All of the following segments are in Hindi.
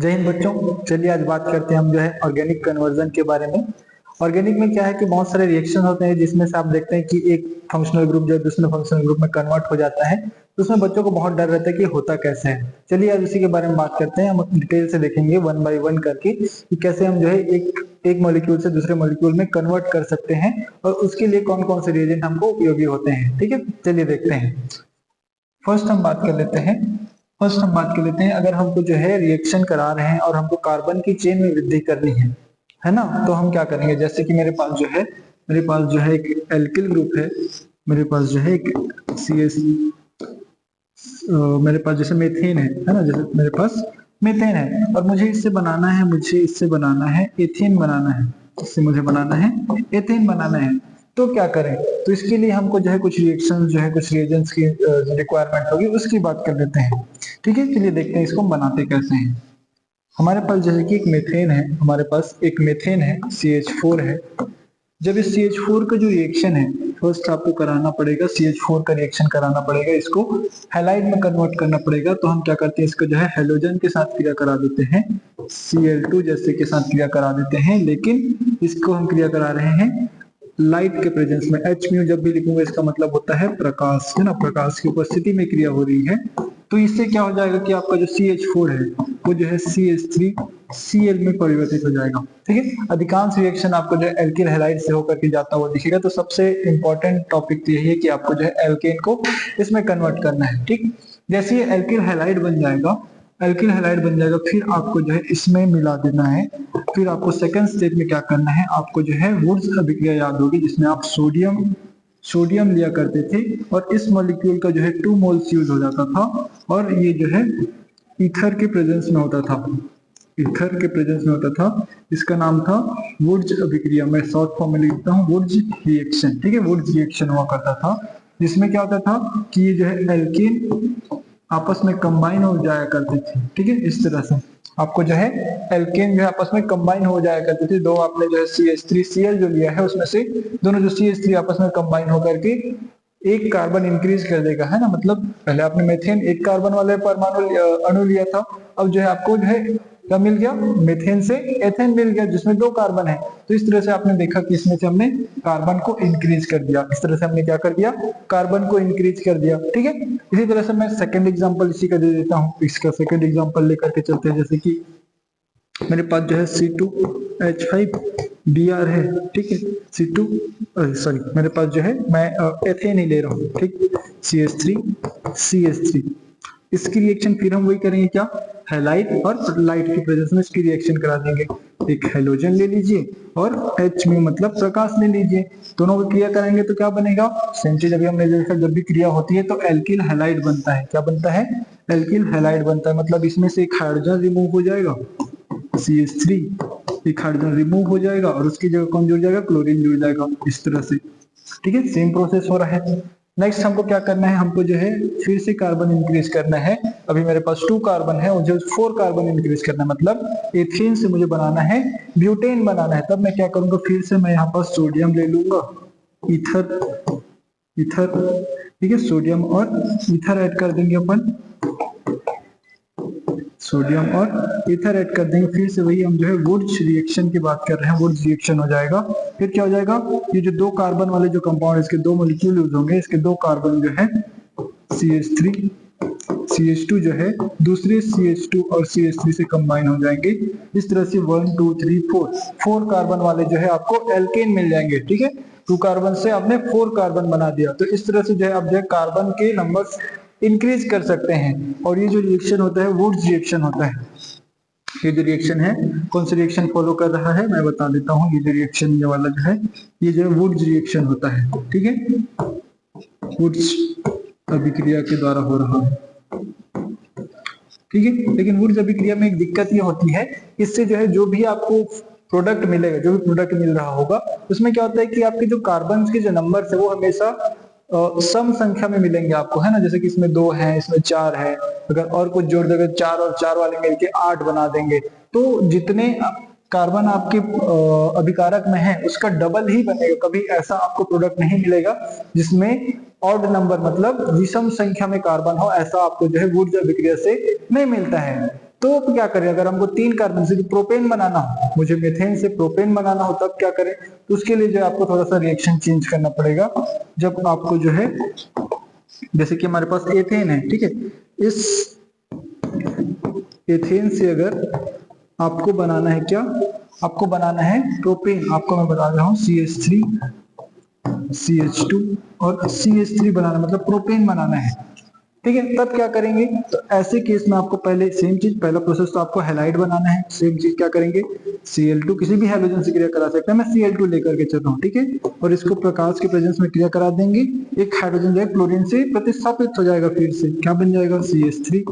जय हिंद बच्चों। चलिए आज बात करते हैं हम जो है ऑर्गेनिक कन्वर्जन के बारे में। ऑर्गेनिक में क्या है कि बहुत सारे रिएक्शन होते हैं जिसमें से आप देखते हैं कि एक फंक्शनल ग्रुप जो दूसरे फंक्शनल ग्रुप में कन्वर्ट हो जाता है, तो उसमें बच्चों को बहुत डर रहता है कि होता कैसे है। चलिए आज उसी के बारे में बात करते हैं। हम डिटेल से देखेंगे वन बाय वन करके कि कैसे हम जो है एक मॉलिक्यूल से दूसरे मॉलिक्यूल में कन्वर्ट कर सकते हैं और उसके लिए कौन कौन से रिएजेंट हमको उपयोगी होते हैं। ठीक है, चलिए देखते हैं। फर्स्ट हम बात कर लेते हैं अगर हमको जो है रिएक्शन करा रहे हैं और हमको कार्बन की चेन में वृद्धि करनी है ना, तो हम क्या करेंगे। जैसे कि मेरे पास जो है एक एल्किल ग्रुप है, मेरे पास जो है एक CS, मेरे पास जैसे मेथेन है ना, जैसे मेरे पास मेथेन है और मुझे इससे बनाना है एथेन बनाना है, इससे मुझे बनाना है एथेन बनाना है। तो क्या करें, तो इसके लिए हमको जो है कुछ रिएक्शन जो है कुछ रिएजेंट्स की रिक्वायरमेंट होगी, उसकी बात कर लेते हैं। ठीक है, चलिए देखते हैं इसको बनाते कैसे हैं। हमारे पास जैसे कि एक मेथेन है CH4 है। जब इस CH4 का जो रिएक्शन है, फर्स्ट आपको कराना पड़ेगा CH4 का रिएक्शन कराना पड़ेगा, इसको हैलाइड में कन्वर्ट करना पड़ेगा। तो हम क्या करते हैं, इसको जो है हेलोजन के साथ क्रिया करा देते हैं, Cl2 जैसे के साथ क्रिया करा देते हैं, लेकिन इसको हम क्रिया करा रहे हैं लाइट के प्रेजेंस में। H म्यू जब भी लिखूंगा इसका मतलब होता है प्रकाश, है ना, प्रकाश की उपस्थिति में क्रिया हो रही है। तो इससे क्या हो जाएगा कि आपका जो CH4 है वो जो है CH3Cl में परिवर्तित हो जाएगा। ठीक है, अधिकांश रिएक्शन आपको जो है एल्किल हैलाइड से होकर के जाता हुआ दिखेगा। तो सबसे इंपॉर्टेंट टॉपिक तो यही है कि आपको जो है एल्केन को इसमें कन्वर्ट करना है। ठीक, जैसे ये एल्किल हैलाइड बन जाएगा, फिर आपको जो है इसमें मिला देना है। फिर आपको सेकंड स्टेप में क्या करना है, आपको जो है वुड्स अभिक्रिया याद होगी, जिसमें आप सोडियम लिया करते थे और इस मॉलिक्यूल का जो है 2 मोल्स यूज हो जाता था और ये जो है ईथर के प्रेजेंस में होता था। इसका नाम था वुड्स अभिक्रिया। मैं शॉर्ट फॉर्म में लिखता हूँ वुड्स रिएक्शन। ठीक है, वुड्स रिएक्शन हुआ करता था, जिसमें क्या होता था कि ये जो है एल्केन आपस में कंबाइन हो जाया करते थे। ठीक है, इस तरह से आपको जो है एल्केन जो है आपस में कंबाइन हो जाया करते थे। दो आपने जो है CH3Cl जो लिया है उसमें से दोनों जो CH3 आपस में कंबाइन होकर के एक कार्बन इंक्रीज कर देगा, है ना। मतलब पहले आपने मेथेन एक कार्बन वाले परमाणु अणु लिया था, अब जो है आपको जो है क्या मिल गया, मेथेन से एथेन मिल गया जिसमें 2 कार्बन है। तो इस तरह से आपने देखा कि इसमें से हमने कार्बन को इंक्रीज कर दिया। इस तरह से हमने क्या कर दिया, कार्बन को इंक्रीज कर दिया। ठीक है, इसी तरह से मैं सेकंड एग्जांपल इसी का दे देता हूँ। इसका सेकंड एग्जांपल लेकर के चलते हैं। जैसे कि मेरे पास जो है C2H5Br है। ठीक है, मेरे पास जो है मैं एथेन ही ले रहा हूँ। ठीक, CH3CH3 इसकी रिएक्शन फिर हम वही करेंगे, क्या, हैलाइड और लाइट की प्रेजेंस में इसकी रिएक्शन करा देंगे। एक हेलोजन ले लीजिए और H म्यू मतलब प्रकाश ले लीजिए, दोनों को क्रिया करेंगे तो क्या बनेगा, सेम चीज अभी हमने देखा, जब भी क्रिया होती है तो एल्किल हैलाइड बनता है। क्या बनता है, एल्किल हैलाइड बनता है। मतलब इसमें से एक हाइड्रोजन रिमूव हो जाएगा, CH3 एक हाइड्रोजन रिमूव हो जाएगा और उसकी जगह कौन जुड़ जाएगा, क्लोरीन जुड़ जाएगा। इस तरह से ठीक है, सेम प्रोसेस हो रहा है। नेक्स्ट हमको क्या करना है, हमको जो है फिर से कार्बन इंक्रीज करना है। अभी मेरे पास 2 कार्बन है और जो 4 कार्बन इंक्रीज करना है, मतलब एथेन से मुझे बनाना है ब्यूटेन बनाना है। तब मैं क्या करूंगा, फिर से मैं यहाँ पर सोडियम ले लूंगा, ईथर, ठीक है, सोडियम और ईथर ऐड कर देंगे अपन, सोडियम और ईथर ऐड कर देंगे। फिर से वही हम जो है वुड्स रिएक्शन की बात कर रहे हैं, वुड्स रिएक्शन हो जाएगा। फिर क्या हो जाएगा, ये जो 2 कार्बन वाले जो कंपाउंड इसके 2 मॉलिक्यूल यूज होंगे, इसके 2 कार्बन जो है CH3 CH2 जो है दूसरे CH2 और CH3 से कंबाइन हो जाएंगे। इस तरह से 1 2 3 4 कार्बन वाले जो है आपको एल्केन मिल जाएंगे। ठीक है, 2 कार्बन से आपने 4 कार्बन बना दिया। तो इस तरह से जो है आप जो है कार्बन के नंबर्स इंक्रीज कर सकते हैं। और ये जो रिएक्शन होता है वुड्स रिएक्शन होता है। ये जो रिएक्शन है कौन सा रिएक्शन फॉलो कर रहा है मैं बता देता हूँ। ये जो रिएक्शन ये वाला जो है, ये जो है वुड्स रिएक्शन होता है। ठीक है, वुड्स अभिक्रिया के द्वारा हो रहा है। ठीक है, लेकिन वुड्स अभिक्रिया में एक दिक्कत ये होती है, इससे जो है जो भी आपको प्रोडक्ट मिलेगा, जो भी प्रोडक्ट मिल रहा होगा, उसमें क्या होता है कि आपके जो कार्बन के जो नंबर है वो हमेशा सम संख्या में मिलेंगे आपको, है ना। जैसे कि इसमें 2 है, इसमें 4 है, अगर और कुछ जोड़ देंगे 4 और 4 वाले मिलके 8 बना देंगे, तो जितने कार्बन आपके अभिकारक में है उसका डबल ही बनेगा। कभी ऐसा आपको प्रोडक्ट नहीं मिलेगा जिसमें ऑड नंबर मतलब विषम संख्या में कार्बन हो, ऐसा आपको जो है वुड्स अभिक्रिया से नहीं मिलता है। तो क्या करें, अगर हमको 3 कार्बन से प्रोपेन बनाना हो, मुझे मीथेन से प्रोपेन बनाना हो, तब क्या करें, तो उसके लिए जो है आपको थोड़ा सा रिएक्शन चेंज करना पड़ेगा। जब आपको जो है, जैसे कि हमारे पास एथेन है, ठीक है, इस एथेन से अगर आपको बनाना है क्या, आपको बनाना है प्रोपेन, आपको मैं बता रहा हूँ CH3 CH2 और CH3 बनाना, मतलब प्रोपेन बनाना है, ठीक है। तब क्या करेंगे, तो ऐसे केस में आपको पहले सेम चीज, पहला प्रोसेस तो आपको हैलाइड बनाना है, सेम चीज क्या करेंगे, Cl2 किसी भी हैलोजन से क्रिया करा सकते हैं, मैं Cl2 लेकर के चल रहा हूँ, ठीक है, और इसको प्रकाश के प्रेजेंस में क्रिया करा देंगे, एक हाइड्रोजन जो है क्लोरीन से प्रतिस्थापित हो जाएगा, फिर से क्या बन जाएगा, CH3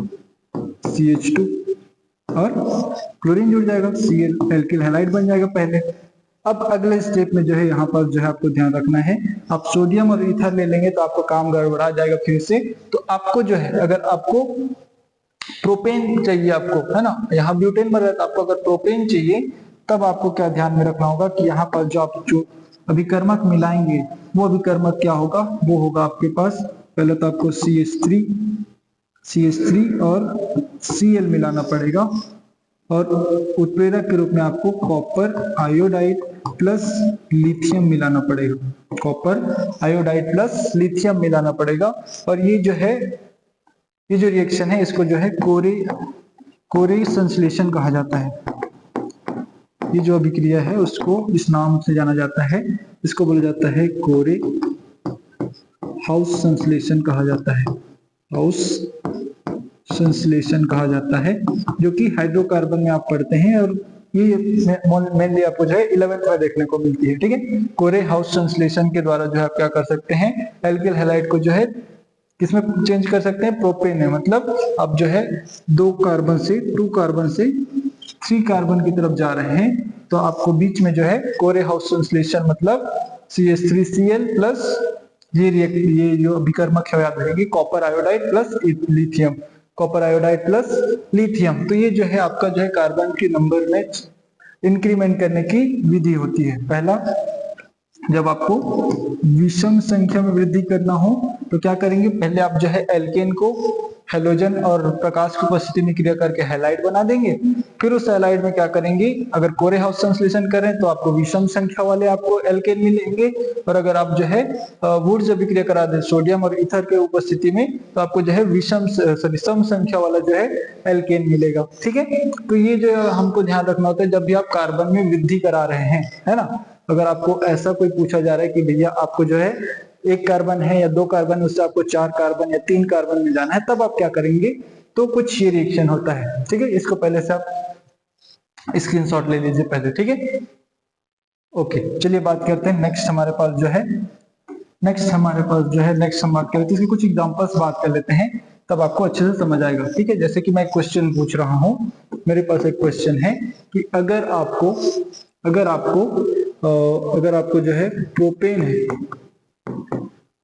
CH2 और क्लोरीन जुड़ जाएगा, Cl एल्किल हैलाइड बन जाएगा पहले। अब अगले स्टेप में जो है यहाँ पर जो है आपको ध्यान रखना है, आप सोडियम और ईथर ले लेंगे तो आपका काम गड़बड़ा जाएगा फिर से। तो आपको जो है, अगर आपको प्रोपेन चाहिए आपको, है ना, यहाँ ब्यूटेन बन रहा है, तो आपको अगर प्रोपेन चाहिए तब आपको क्या ध्यान में रखना होगा कि यहाँ पर जो आप जो अभिकर्मक मिलाएंगे, वो अभिकर्मक क्या होगा, वो होगा आपके पास, पहले तो आपको CH3 और Cl मिलाना पड़ेगा, और उत्प्रेरक के रूप में आपको कॉपर आयोडाइड प्लस लिथियम मिलाना पड़ेगा, कॉपर आयोडाइड प्लस लिथियम मिलाना पड़ेगा। और ये जो है, ये जो रिएक्शन है, इसको जो है कोरे संश्लेषण कहा जाता है। ये जो अभिक्रिया है उसको इस नाम से जाना जाता है, इसको बोला जाता है कोरे हाउस संश्लेषण कहा जाता है, हाउस संश्लेषण कहा जाता है, जो कि हाइड्रोकार्बन में आप पढ़ते हैं, और ये मेनली आपको जो है 11th में देखने को मिलती है, ठीक है। कोरे हाउस संश्लेषण के द्वारा जो है आप क्या कर सकते हैं, एल्किल हैलाइड को जो है किसमें चेंज कर सकते हैं, प्रोपेन में, मतलब अब जो है 2 कार्बन से 3 कार्बन की तरफ जा रहे हैं, तो आपको बीच में जो है कोरे हाउस संश्लेषण, मतलब CH3Cl प्लस ये जो अभिकर्मक है याद रखेंगे, copper iodide plus lithium, copper iodide plus lithium. तो ये जो है आपका जो है कार्बन के नंबर में इंक्रीमेंट करने की विधि होती है। पहला, जब आपको विषम संख्या में वृद्धि करना हो तो क्या करेंगे, पहले आप जो है एल्केन को हेलोजन और प्रकाश की उपस्थिति में क्रिया करके हैलाइड बना देंगे, फिर उस हैलाइड में क्या करेंगे, अगर कोरे हाउस संश्लेषण करें तो आपको विषम संख्या वाले आपको एल्केन मिलेंगे, और अगर आप जो है वुड्स अभिक्रिया करा दें सोडियम और ईथर के उपस्थिति में, तो आपको जो है सम संख्या वाला जो है एल्केन मिलेगा, ठीक है। तो ये जो हमको ध्यान रखना होता है जब भी आप कार्बन में वृद्धि करा रहे हैं, है ना। अगर आपको ऐसा कोई पूछा जा रहा है कि भैया आपको जो है 1 कार्बन है या 2 कार्बन, उससे आपको 4 कार्बन या 3 कार्बन में जाना है, तब आप क्या करेंगे, तो कुछ ये रिएक्शन होता है, ठीक है। इसको पहले से आप स्क्रीनशॉट ले लीजिए पहले, ठीक है। ओके, चलिए बात करते हैं नेक्स्ट हमारे पास जो है, नेक्स्ट हम बात कर लेते हैं, इसके कुछ एग्जांपल्स बात कर लेते हैं, तब आपको अच्छे से समझ आएगा, ठीक है। जैसे कि मैं एक क्वेश्चन पूछ रहा हूँ, मेरे पास एक क्वेश्चन है कि अगर आपको जो है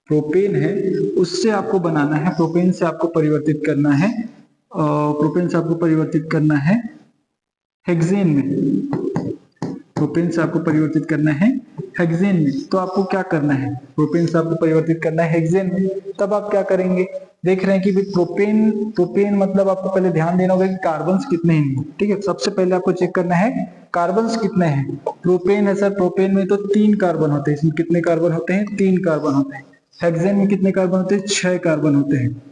प्रोपेन है उससे आपको बनाना है, प्रोपेन से आपको परिवर्तित करना है हेक्सेन में, प्रोपेन से आपको परिवर्तित करना है हेक्सेन में। तो आपको क्या करना है, प्रोपेन से आपको परिवर्तित करना है हेक्सेन में, तब आप क्या करेंगे, देख रहे हैं कि प्रोपेन मतलब आपको पहले ध्यान देना होगा कि कार्बन्स कितने हैं, ठीक है। सबसे पहले आपको चेक करना है कार्बन्स कितने हैं। प्रोपेन है सर, प्रोपेन में तो 3 कार्बन होते हैं, इसमें कितने कार्बन होते हैं, 3 कार्बन होते हैं। हेक्सेन में कितने कार्बन होते हैं, 6 कार्बन होते हैं।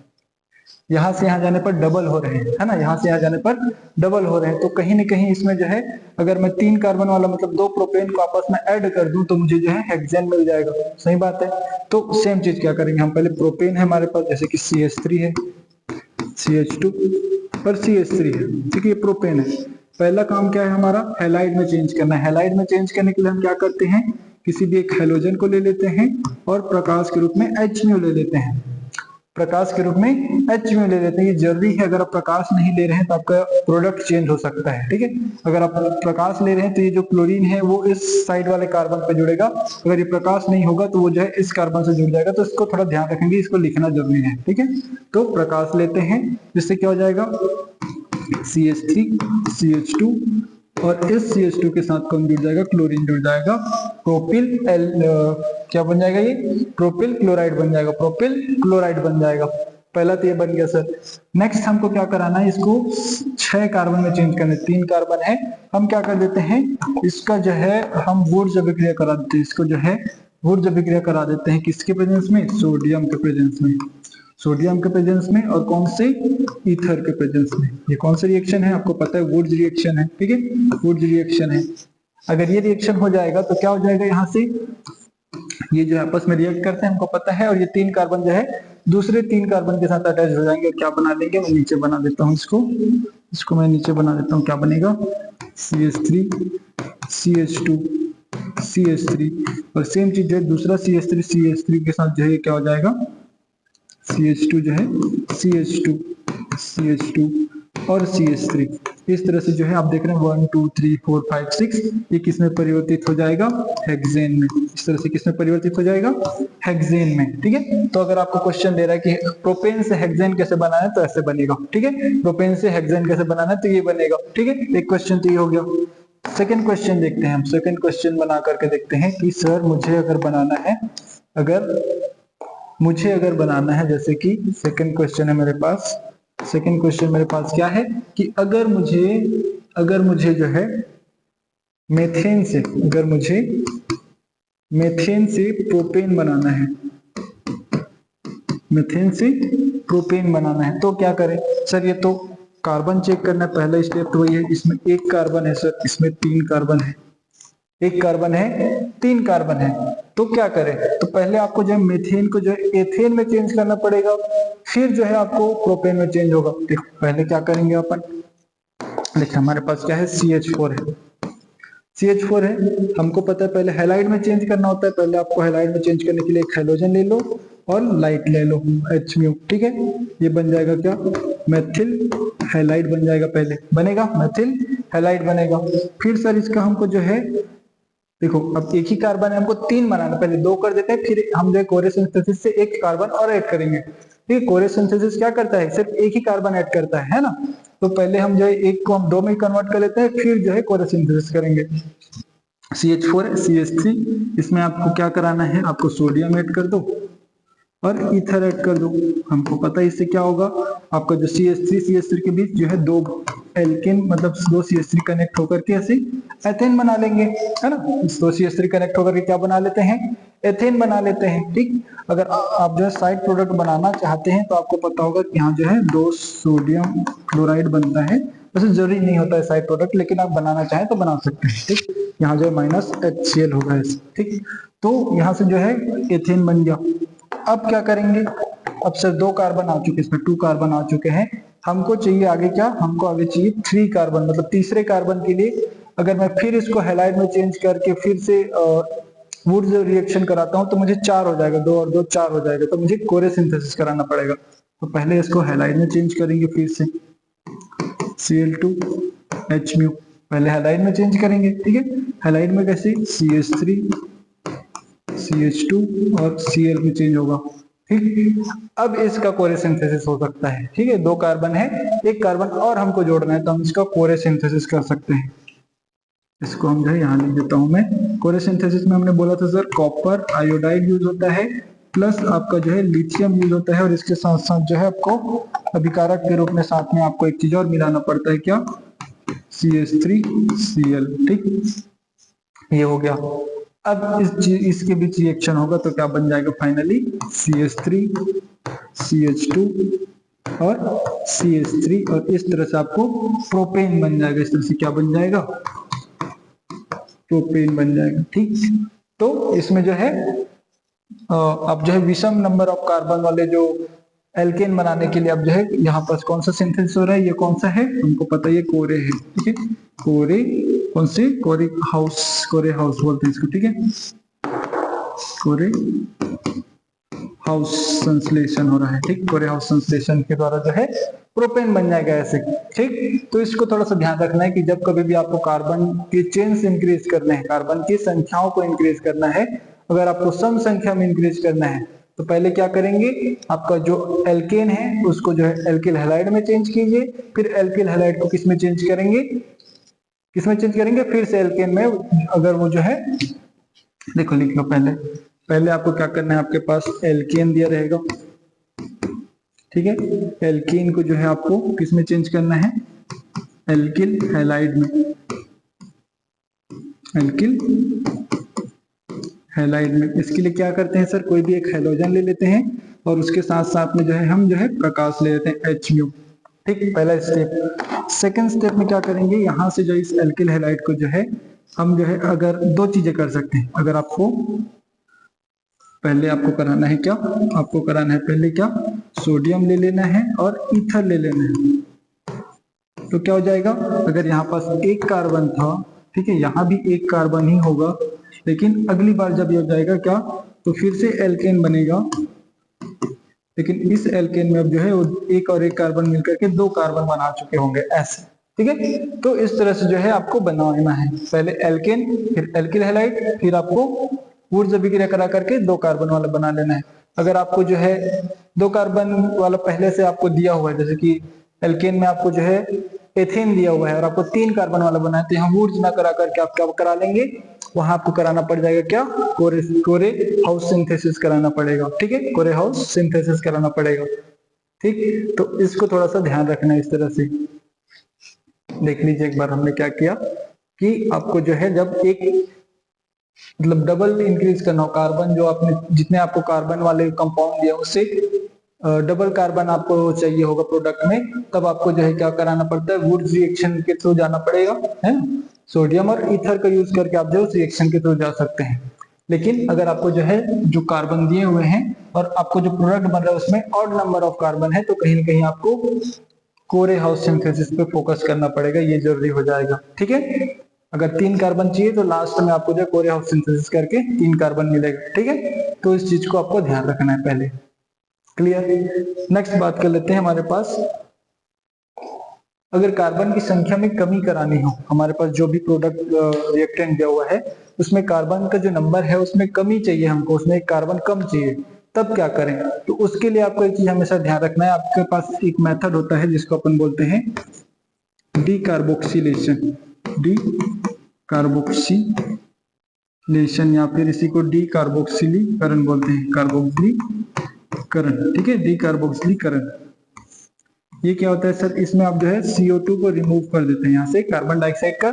यहां से यहां जाने पर डबल हो रहे हैं, है ना, यहां से यहां जाने पर डबल हो रहे हैं, तो कहीं ना कहीं इसमें जो है अगर मैं 3 कार्बन वाला मतलब 2 प्रोपेन को आपस में ऐड कर दूं तो मुझे जो है हेक्सेन मिल जाएगा, सही बात है। तो सेम चीज क्या करेंगे हम, पहले प्रोपेन है हमारे पास, जैसे कि CH3 है, CH2 और CH3 है, ठीक है, ये प्रोपेन है। पहला काम क्या है हमारा, हैलाइड में चेंज करना है। हैलाइड में चेंज करने के लिए हम क्या करते हैं, किसी भी एक हैलोजन को ले लेते हैं और प्रकाश के रूप में HMu ले लेते हैं, प्रकाश के रूप में HMu ले लेते हैं। ये जरूरी है, अगर आप प्रकाश नहीं ले रहे हैं तो आपका प्रोडक्ट चेंज हो सकता है, ठीक है। अगर आप प्रकाश ले रहे हैं तो ये जो क्लोरीन है वो इस साइड वाले कार्बन पे जुड़ेगा, अगर ये प्रकाश नहीं होगा तो वो जो है इस कार्बन से जुड़ जाएगा, तो इसको थोड़ा ध्यान रखेंगे, इसको लिखना जरूरी है, ठीक है। तो प्रकाश लेते हैं, जिससे क्या हो जाएगा, CH3 CH2 और इस CH2 के साथ कौन जुड़ जाएगा, क्लोरीन जुड़ जाएगा, क्या बन जाएगा, ये प्रोपिल क्लोराइड बन जाएगा, प्रोपिल क्लोराइड बन जाएगा। पहला तो ये बन गया सर। नेक्स्ट हमको क्या कराना है, इसको 6 कार्बन में चेंज करना है। 3 कार्बन है, हम क्या कर देते हैं, इसका जो है हम वुड्स अभिक्रिया करा देते हैं। इसको जो है वुड्स अभिक्रिया करा देते हैं, किसके प्रेजेंस में, सोडियम के प्रेजेंस में। सोडियम के प्रेजेंस में और कौन से, ईथर के प्रेजेंस में। ये कौन सा रिएक्शन है, आपको पता है, वुड्स रिएक्शन है। ठीक है, वुड्स रिएक्शन है। अगर ये रिएक्शन हो जाएगा तो क्या हो जाएगा, यहाँ से ये जो आपस में रिएक्ट करते हैं हमको पता है, और ये 3 कार्बन जो है दूसरे 3 कार्बन के साथ अटैच हो जाएंगे। क्या बना लेंगे, मैं नीचे बना देता हूँ इसको मैं नीचे बना देता हूँ। क्या बनेगा, CH3 CH2 CH3, और सेम चीज जो है दूसरा CH3 के साथ जो है क्या हो जाएगा, CH2 जो है CH2 और CH3। इस तरह से जो है आप देख रहे हैं 1 2 3 4 5 6, ये किसमें परिवर्तित हो जाएगा, हेक्सेन में। इस तरह से किसमें परिवर्तित हो जाएगा, हेक्सेन में। ठीक है, तो अगर आपको क्वेश्चन दे रहा है कि प्रोपेन से हेक्सेन कैसे बनाना है, तो ऐसे बनेगा। ठीक है, प्रोपेन से हेक्सेन कैसे बनाना है, तो ये बनेगा। ठीक है, एक क्वेश्चन तो ये हो गया। सेकंड क्वेश्चन देखते हैं हम। सेकंड क्वेश्चन बना करके देखते हैं कि सर मुझे अगर बनाना है, अगर बनाना है, जैसे कि सेकंड क्वेश्चन है मेरे पास। सेकंड क्वेश्चन मेरे पास क्या है कि अगर मुझे जो है मेथेन से प्रोपेन बनाना है, मेथेन से प्रोपेन बनाना है, तो क्या करें सर। ये तो कार्बन चेक करना है, पहला स्टेप तो वही है। इसमें 1 कार्बन है सर, इसमें 3 कार्बन है। 1 कार्बन है, 3 कार्बन है, तो क्या करें, तो पहले आपको जो है मेथेन को जो है एथेन में चेंज करना पड़ेगा, फिर जो है आपको प्रोपेन में चेंज होगा। देखो पहले क्या करेंगे अपन, देखिए हमारे पास क्या है, CH4 है। CH4 है, हमको पता है पहले हैलाइड में चेंज करना होता है। पहले आपको हैलाइड में चेंज करने के लिए एक हाइड्रोजन ले लो और लाइट ले लो, H-म्यू। ठीक है, ये बन जाएगा क्या, मेथिल हैलाइड बन जाएगा। पहले बनेगा मेथिल हैलाइड बनेगा। फिर सर इसका हमको जो है, देखो अब एक ही कार्बन है, हमको 3 बनाना, पहले 2 कर देते हैं, फिर हम जो है कोरे सिंथेसिस से 1 कार्बन और ऐड करेंगे। ठीक है, कोरे सिंथेसिस क्या करता है, सिर्फ 1 ही कार्बन ऐड करता है ना। तो पहले हम जो है 1 को हम 2 में कन्वर्ट कर लेते हैं, फिर जो है कोरे सिंथेसिस करेंगे। CH4 CH3, इसमें आपको क्या कराना है, आपको सोडियम ऐड कर दो और ईथर ऐड कर दो। हमको पता है इससे क्या होगा, आपका जो CH3 के बीच जो है 2 एल्केन, मतलब 2 CH3 कनेक्ट होकर के ऐसे एथेन बना लेंगे, है ना। 2 CH3 कनेक्ट होकर के क्या बना लेते हैं, एथेन बना लेते हैं। ठीक, अगर आप जो है साइड प्रोडक्ट बनाना चाहते हैं तो आपको पता होगा कि यहाँ जो है 2 सोडियम क्लोराइड बनता है। वैसे जरूरी नहीं होता है साइड प्रोडक्ट, लेकिन आप बनाना चाहें तो बना सकते हैं। ठीक, यहाँ जो है -HCl होगा ऐसे। ठीक, तो यहाँ से जो है एथेन बन गया। अब क्या करेंगे, अब सर 2 कार्बन आ चुके, इसमें 2 कार्बन आ चुके हैं। हमको चाहिए आगे क्या, हमको आगे चाहिए 3 कार्बन, मतलब तीसरे कार्बन के लिए अगर मैं फिर इसको हैलाइड में चेंज करके फिर से वुड्स रिएक्शन कराता हूं, तो मुझे 4 हो जाएगा, 2 और 2 4 हो जाएगा। तो मुझे कोरे सिंथेसिस कराना पड़ेगा। तो पहले इसको हैलाइड में चेंज करेंगे, फिर से Cl2 H-म्यू, पहले हैलाइड में चेंज करेंगे। ठीक है, हैलाइड में कैसे, CH3 CH2 और Cl में चेंज होगा। ठीक, अब इसका कोरे सिंथेसिस हो सकता है। ठीक है, 2 कार्बन है, 1 कार्बन और हमको जोड़ना है, तो हम इसका कोरे सिंथेसिस कर सकते हैं। इसको हम जो है यहाँ लिख देता हूं मैं। कोरे सिंथेसिस में हमने बोला था सर कॉपर आयोडाइड यूज होता है, प्लस आपका जो है लिथियम यूज होता है, और इसके साथ साथ जो है आपको अभिकारक के रूप में साथ में आपको एक चीज और मिलाना पड़ता है, क्या, CH3Cl। ठीक, ये हो गया। अब इसके बीच रिएक्शन होगा तो क्या बन जाएगा, फाइनली CH3 CH2 और CH3, और इस तरह से आपको प्रोपेन बन जाएगा। इस तरह से क्या बन जाएगा, प्रोपेन बन जाएगा। ठीक, तो इसमें जो है अब जो है विषम नंबर ऑफ कार्बन वाले जो एल्केन बनाने के लिए अब जो है यहाँ पर कौन सा सिंथेसिस हो रहा है, ये कौन सा है, हमको पता है ये कोरे है। ठीक है, कोरे, कौन से, कोरे हाउस बोलते हैं इसको। ठीक है, कोरे हाउस संश्लेषण हो रहा है। ठीक, कोरे हाउस संश्लेषण के द्वारा जो है प्रोपेन बन जाएगा ऐसे। ठीक, तो इसको थोड़ा सा ध्यान रखना है कि जब कभी भी आपको कार्बन की चेन्स इंक्रीज करने हैं, कार्बन की संख्याओं को इंक्रीज करना है, अगर आपको सम संख्या में इंक्रीज करना है, तो पहले क्या करेंगे, आपका जो एल्केन है उसको जो है एल्किल हैलाइड में चेंज कीजिए, फिर एल्किल हैलाइड को किस में चेंज करेंगे, फिर से एल्केन में। अगर वो जो है, देखो लिख लो, पहले आपको क्या करना है, आपके पास एल्केन दिया रहेगा। ठीक है। एल्कीन को जो है आपको किस में चेंज करना है, एल्किल हैलाइड में, एल्किल हैलाइड में। इसके लिए क्या करते हैं सर, कोई भी एक हैलोजन ले लेते हैं और उसके साथ साथ में जो है हम जो है प्रकाश ले लेते हैं HU। ठीक, पहला स्टेप। सेकंड स्टेप में क्या करेंगे, यहां से जो इस एल्किल हैलाइड को जो है हम जो है अगर दो चीजें कर सकते हैं। अगर आपको पहले आपको कराना है क्या, आपको कराना है पहले क्या, सोडियम ले लेना है और ईथर ले लेना है। तो क्या हो जाएगा, अगर यहाँ पास एक कार्बन था, ठीक है, यहाँ भी एक कार्बन ही होगा, लेकिन अगली बार जब ये हो जाएगा क्या, तो फिर से एल्केन बनेगा, लेकिन इस एल्केन में अब जो है वो एक और एक कार्बन मिलकर के दो कार्बन बना चुके होंगे ऐसे। ठीक है, तो इस तरह से जो है आपको बनाना है, पहले एल्केन फिर एल्किल हैलाइड, फिर आपको ऊर्जा अभिक्रिया करा करके दो कार्बन वाला बना लेना है। अगर आपको जो है दो कार्बन वाला पहले से आपको दिया हुआ है, जैसे कि एल्केन में आपको जो है एथेन दिया हुआ है और आपको तीन कार्बन वाला बनाया, तो यहाँ वुड्स ना करा करके आप क्या करा लेंगे, वहां आपको कराना पड़ जाएगा क्या, कोरे हाउस सिंथेसिस कराना पड़ेगा। ठीक है, कोरे हाउस सिंथेसिस कराना पड़ेगा। ठीक, तो इसको थोड़ा सा ध्यान रखना है। इस तरह से देख लीजिए एक बार हमने क्या किया कि आपको जो है जब एक मतलब डबल इंक्रीज करना हो कार्बन, जो आपने जितने आपको कार्बन वाले कंपाउंड दिया उससे डबल कार्बन आपको चाहिए होगा प्रोडक्ट में, तब आपको जो है क्या कराना पड़ता है, वुड्स रिएक्शन के थ्रू जाना पड़ेगा, है ना। सोडियम और ईथर का यूज करके आप जो उस रिएक्शन के थ्रू जा सकते हैं। लेकिन अगर आपको जो है जो कार्बन दिए हुए हैं और आपको जो प्रोडक्ट बन रहा है उसमें ऑड नंबर ऑफ कार्बन है, तो कहीं ना कहीं आपको कोरे हाउस सिंथेसिस पे फोकस करना पड़ेगा, ये जरूरी हो जाएगा। ठीक है, अगर तीन कार्बन चाहिए तो लास्ट में आपको जो कोरे हाउस सिंथेसिस करके तीन कार्बन मिलेगा। ठीक है, तो इस चीज को आपको ध्यान रखना है पहले। क्लियर। नेक्स्ट बात कर लेते हैं, हमारे पास अगर कार्बन की संख्या में कमी करानी हो, हमारे पास जो भी प्रोडक्ट रिएक्टेंट दिया हुआ है उसमें कार्बन का जो नंबर है उसमें कमी चाहिए हमको, उसमें एक कार्बन कम चाहिए, तब क्या करें। तो उसके लिए आपको एक चीज हमेशा ध्यान रखना है, आपके पास एक मेथड होता है जिसको अपन बोलते हैं डीकार्बोक्सिलेशन, डीकार्बोक्सिलेशन या फिर इसी को डीकार्बोक्सिलीकरण बोलते हैं, कार्बोक्सिलीकरण। ठीक है, डीकार्बोक्सिलीकरण। ये क्या होता है सर, इसमें आप जो है CO2 को रिमूव कर देते हैं, यहाँ से कार्बन डाइऑक्साइड का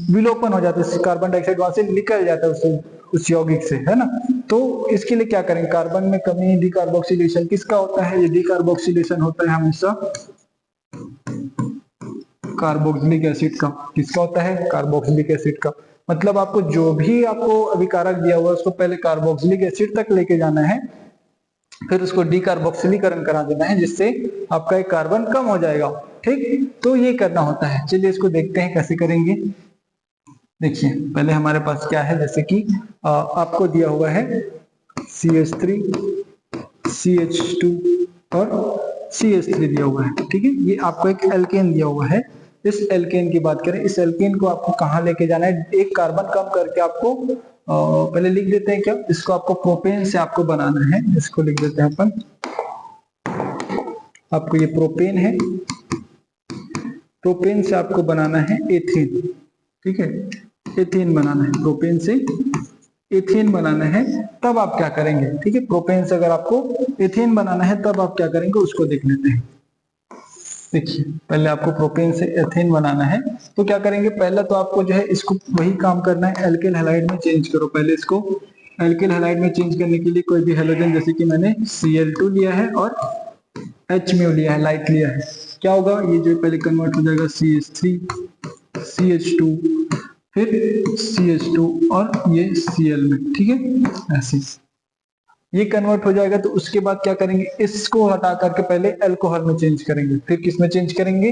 विलोपन हो जाता है, कार्बन डाइऑक्साइड वहां से निकल जाता है उस यौगिक से, है ना। तो इसके लिए क्या करेंगे, कार्बन में कमी, डीकार्बोक्सिलेशन किसका होता है, ये डीकार्बोक्सिलेशन होता है हमेशा कार्बोक्सिलिक एसिड का। किसका होता है, कार्बोक्सिलिक एसिड का। मतलब आपको जो भी आपको अभिकारक दिया हुआ है उसको पहले कार्बोक्सिलिक एसिड तक लेके जाना है, फिर उसको डीकार्बोक्सिलीकरण करा देना है, जिससे आपका एक कार्बन कम हो जाएगा। ठीक, तो ये करना होता है। चलिए इसको देखते हैं कैसे करेंगे। देखिए पहले हमारे पास क्या है, जैसे कि आपको दिया हुआ है CH3, CH2 और CH3 दिया हुआ है। ठीक है, ये आपको एक एल्केन दिया हुआ है। इस एल्केन की बात करें, इस एल्केन को आपको कहाँ लेके जाना है, एक कार्बन कम करके आपको पहले लिख देते हैं क्या, इसको आपको प्रोपेन से आपको बनाना है, इसको लिख देते हैं अपन, आपको ये प्रोपेन है, प्रोपेन से आपको बनाना है एथेन। ठीक है, एथेन बनाना है, प्रोपेन से एथेन बनाना है, तब आप क्या करेंगे। ठीक है, प्रोपेन से अगर आपको एथेन बनाना है तब आप क्या करेंगे उसको देख लेते हैं। देखिए पहले आपको प्रोपेन से एथेन बनाना है, तो क्या करेंगे, पहले तो आपको जो है इसको वही काम करना है, एल्किल हैलाइड में चेंज करो। पहले इसको एल्किल हैलाइड में चेंज करने के लिए कोई भी हैलोजन, जैसे कि मैंने Cl2 लिया है और HMu लिया है, लाइट लिया है, क्या होगा, ये जो पहले कन्वर्ट हो जाएगा CH3, CH2, फिर CH2 और ये Cl में। ठीक है, ऐसे ये कन्वर्ट हो जाएगा। तो उसके बाद क्या करेंगे, इसको हटा करके पहले अल्कोहल में चेंज करेंगे, फिर किस में चेंज करेंगे,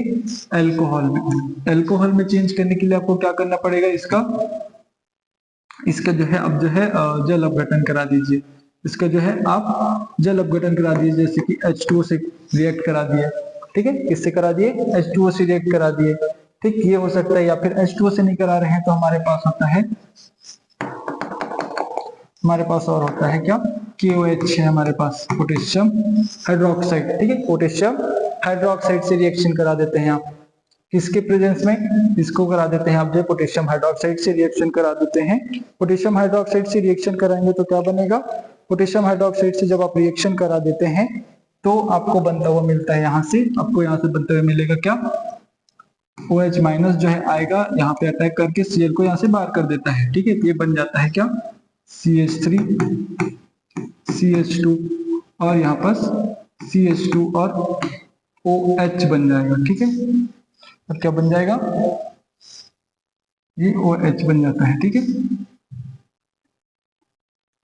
अल्कोहल में। अल्कोहल में चेंज करने के लिए आपको क्या करना पड़ेगा, इसका जो है अब जो है जल अपघटन करा दीजिए, इसका जो है आप जल अपघटन करा दीजिए, जैसे कि H2O से रिएक्ट करा दिए। ठीक है, किससे करा दिए, H2O से रिएक्ट करा दिए। ठीक, ये हो सकता है, या फिर H2O से नहीं करा रहे हैं तो हमारे पास होता है, हमारे पास और होता है क्या, KOH है हमारे पास, पोटेशियम हाइड्रोक्साइड। ठीक है, पोटेशियम हाइड्रोक्साइड से रिएक्शन करा देते हैं आप, किसके प्रेजेंस में, इसको करा देते हैं आप जो पोटेशियम हाइड्रोक्साइड से रिएक्शन करा देते हैं। पोटेशियम हाइड्रोक्साइड से रिएक्शन कराएंगे तो क्या बनेगा, पोटेशियम हाइड्रोक्साइड से जब आप रिएक्शन करा देते हैं तो आपको बनता हुआ मिलता है यहाँ से, आपको यहाँ से बनते हुए मिलेगा क्या, OH माइनस जो है आएगा यहाँ पे अटैक करके Cl को यहाँ से बाहर कर देता है, ठीक है। तो ये बन जाता है क्या, CH3 CH2 और यहाँ पर CH2 और OH बन जाएगा, ठीक है। अब क्या बन जाएगा, ये OH बन जाता है, ठीक है,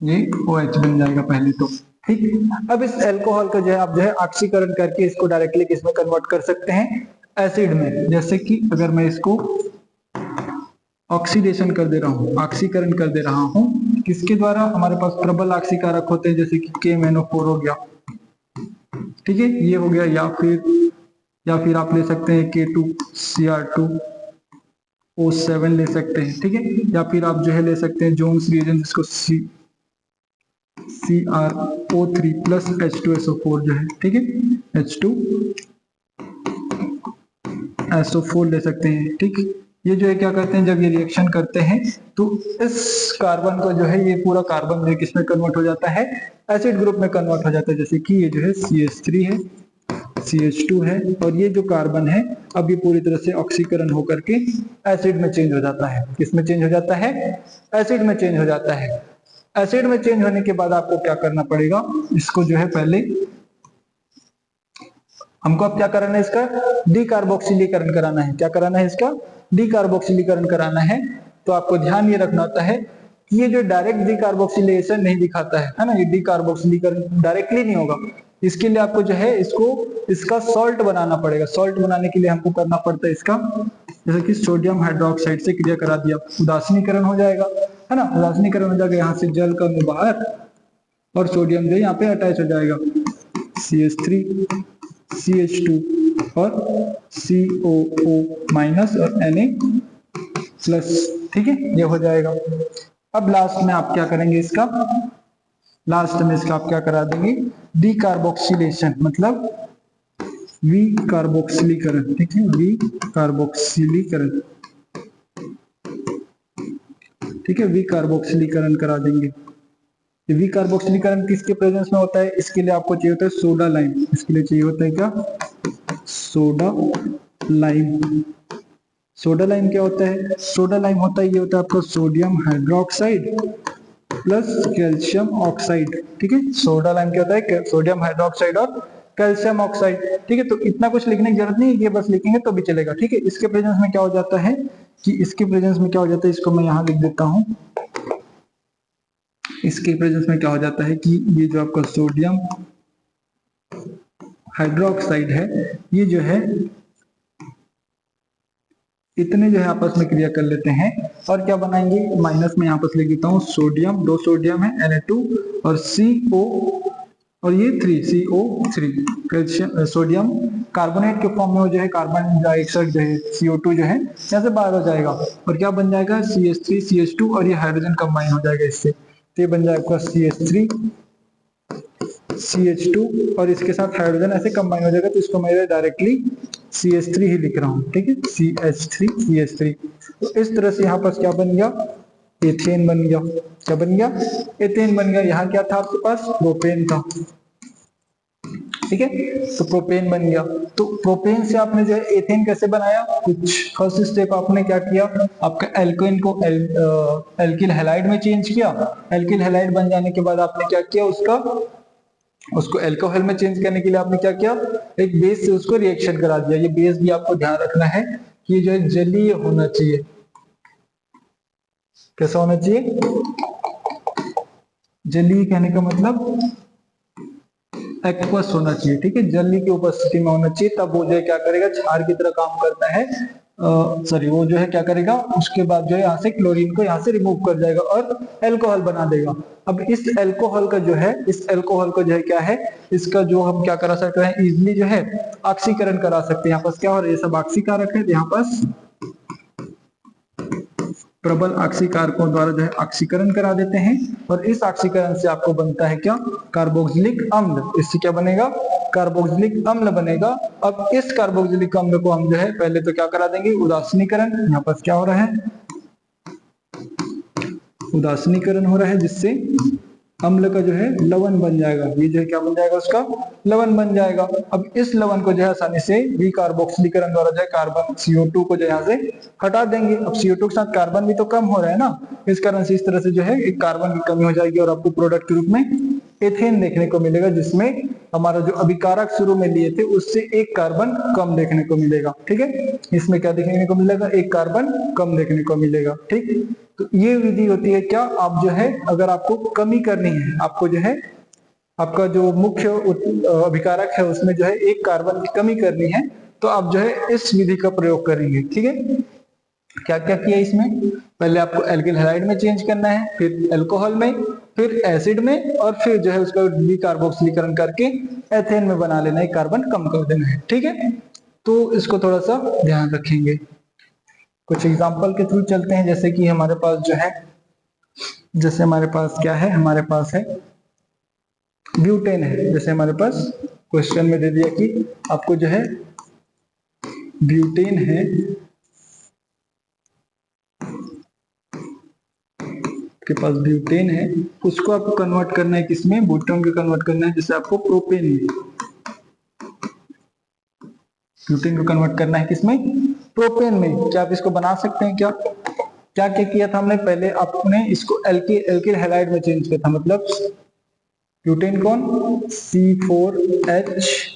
ये OH बन जाएगा पहले तो, ठीक। अब इस अल्कोहल को जो है आप जो है ऑक्सीकरण करके इसको डायरेक्टली किसमें कन्वर्ट कर सकते हैं, एसिड में। जैसे कि अगर मैं इसको ऑक्सीडेशन कर दे रहा हूँ, ऑक्सीकरण कर दे रहा हूँ, किसके द्वारा, हमारे पास प्रबल ऑक्सीकारक होते हैं जैसे कि KMnO4 हो गया, ठीक है, ये हो गया, या फिर आप ले सकते हैं K2Cr2O7 ले सकते हैं, ठीक है, या फिर आप जो है ले सकते हैं जोन्स रिएजेंट जिसको CrO3 प्लस H2SO4 जो है, ठीक है, H2SO4 ले सकते हैं, ठीक। ये जो है क्या करते हैं, जब ये रिएक्शन करते हैं तो इस कार्बन को जो है ये पूरा कार्बन जो किसमें कन्वर्ट हो जाता है, एसिड ग्रुप में कन्वर्ट हो जाता है। जैसे कि ये जो है CH3 है, CH2 है, और ये जो कार्बन है अब ये पूरी तरह से ऑक्सीकरण होकर के एसिड में चेंज हो जाता है। किसमें चेंज हो जाता है, एसिड में चेंज हो जाता है। एसिड में चेंज होने के बाद आपको क्या करना पड़ेगा, इसको जो है पहले हमको अब क्या कराना है, इसका डीकार्बोक्सिलीकरण कराना है। क्या कराना है, इसका डीकार्बोक्सिलीकरण कराना है। तो आपको ध्यान ये रखना होता है कि ये जो डायरेक्ट डीकार्बोक्सिलेशन नहीं दिखाता है ना, ये डीकार्बोक्सिलीकरण डायरेक्टली नहीं होगा। इसके लिए आपको जो है इसका सॉल्ट बनाना पड़ेगा। सॉल्ट बनाने के लिए हमको करना पड़ता है इसका, जैसे कि सोडियम हाइड्रोक्साइड से क्रिया करा दिया, उदासीनीकरण हो जाएगा, है ना, उदासीनीकरण हो जाएगा, यहाँ से जल का बाहर और सोडियम जो यहाँ पे अटैच हो जाएगा, CH3 CH2 और COO माइनस और Na प्लस, ठीक है, ये हो जाएगा। अब लास्ट में आप क्या करेंगे, इसका लास्ट में इसका आप क्या करा देंगे, डीकार्बोक्सिलेशन, मतलब विकार्बोक्सिलीकरण, ठीक है, विकार्बोक्सिलीकरण, ठीक है, विकार्बोक्सिलीकरण करा देंगे। विकार्बोक्सिलीकरण किसके प्रेजेंस में होता है, इसके लिए आपको चाहिए होता है सोडा लाइम। इसके लिए चाहिए होता है क्या, सोडा लाइम। सोडा लाइम क्या होता है, सोडा लाइम होता है, ये होता है आपका sodium hydroxide plus calcium oxide, ठीक है। सोडा लाइम क्या होता है, सोडियम हाइड्रोक्साइड और कैल्शियम ऑक्साइड, ठीक है। तो इतना कुछ लिखने की जरूरत नहीं है, ये बस लिखेंगे तो भी चलेगा, ठीक है। इसके प्रेजेंस में क्या हो जाता है कि इसके प्रेजेंस में क्या हो जाता है, इसको मैं यहाँ लिख देता हूँ। इसके प्रेजेंस में क्या हो जाता है कि ये जो आपका सोडियम हाइड्रोक्साइड है, ये जो है इतने जो है आपस में क्रिया कर लेते हैं और क्या बनाएंगे, माइनस में यहाँ पर लिख देता हूँ सोडियम, 2 सोडियम है Na2 और CO और ये 3 CO3, कैल्शियम सोडियम कार्बोनेट के फॉर्म में हो जो है कार्बन डाइऑक्साइड जो है CO2 जो है यहाँ से बाहर हो जाएगा और क्या बन जाएगा CH3 CH2 और ये हाइड्रोजन कंबाइन हो जाएगा इससे, तो ये बन जाएगा CH3 CH2 और इसके साथ हाइड्रोजन ऐसे कंबाइन हो जाएगा, तो इसको मैं डायरेक्टली CH3 ही लिख रहा हूँ, ठीक है, CH3। तो इस तरह से यहाँ पर क्या बन गया, एथेन बन गया। क्या बन गया, एथेन बन गया। यहाँ क्या था आपके पास, प्रोपेन था, ठीक है, तो प्रोपेन बन गया। तो प्रोपेन से आपने जो है एथेन कैसे बनाया, कुछ फर्स्ट स्टेप आपने क्या किया, आपका एल्कोइन को एल्किल हैलाइड में चेंज किया। एल्किल हैलाइड बन जाने के बाद आपने क्या किया, उसको अल्कोहल में चेंज करने के लिए आपने क्या किया, एक बेस से उसको रिएक्शन करा दिया। ये बेस भी आपको ध्यान रखना है कि जो है जलीय होना चाहिए। कैसा होना चाहिए, जलीय कहने का मतलब एक्वस होना चाहिए, ठीक है, जली की उपस्थिति में होना चाहिए, तब वो जो है क्या करेगा, क्षार की तरह काम करता है। सॉरी, वो जो है क्या करेगा, उसके बाद जो है यहाँ से क्लोरीन को यहाँ से रिमूव कर जाएगा और अल्कोहल बना देगा। अब इस अल्कोहल का जो है, इस अल्कोहल को जो है क्या है, इसका जो हम क्या करा सकते हैं, इजिली जो है ऑक्सीकरण करा सकते हैं। यहाँ पास क्या हो रहा है, ये सब ऑक्सीकारक है, यहाँ पास प्रबल ऑक्सीकारकों द्वारा जो है ऑक्सीकरण करा देते हैं और इस ऑक्सीकरण से आपको बनता है क्या, कार्बोक्सिलिक अम्ल। इससे क्या बनेगा, कार्बोक्सिलिक अम्ल बनेगा। अब इस कार्बोक्सिलिक अम्ल को हम जो है पहले तो क्या करा देंगे, उदासीनीकरण। यहाँ पर क्या हो रहा है, उदासीनीकरण हो रहा है, जिससे अम्ल का जो है लवण बन जाएगा, ये जो है क्या बन जाएगा, उसका लवण बन जाएगा। अब इस लवण को जो है आसानी से विकार्बोक्सिलीकरण द्वारा जो है कार्बन CO2 को जो यहाँ से हटा देंगे। अब CO2 के साथ कार्बन भी तो कम हो रहा है ना, इस कारण से इस तरह से जो है एक कार्बन की कमी हो जाएगी और आपको प्रोडक्ट के रूप में एथेन देखने को मिलेगा, जिसमें हमारा जो अभिकारक शुरू में लिए थे उससे एक कार्बन कम देखने को मिलेगा। ठीक है, इसमें क्या देखने को मिलेगा, एक कार्बन कम देखने को मिलेगा। ठीक, तो ये विधि होती है क्या, आप जो है अगर आपको कमी करनी है, आपको जो है आपका जो मुख्य अभिकारक है उसमें जो है एक कार्बन की कमी करनी है, तो आप जो है इस विधि का प्रयोग करेंगे। ठीक है, क्या क्या किया इसमें, पहले आपको एल्किल हैलाइड में चेंज करना है, फिर अल्कोहल में, फिर एसिड में, और फिर जो है उसका विकार्बोक्सिलीकरण करके एथेन में बना लेना है, कार्बन कम कर देना है। ठीक है, तो इसको थोड़ा सा ध्यान रखेंगे। कुछ एग्जांपल के थ्रू चलते हैं, जैसे कि हमारे पास जो है, जैसे हमारे पास क्या है, हमारे पास है ब्यूटेन है। जैसे हमारे पास क्वेश्चन में दे दिया कि आपको जो है ब्यूटेन है, के पास ब्यूटेन है, उसको आपको कन्वर्ट करना है किसमें, ब्यूटेन को कन्वर्ट करना है जैसे आपको प्रोपेन में, ब्यूटेन को कन्वर्ट करना है किसमें, प्रोपेन में। क्या आप इसको बना सकते हैं क्या, क्या क्या किया था हमने, पहले आपने इसको एल्किल हैलाइड में चेंज किया था, मतलब ब्यूटेन कौन, C4H10।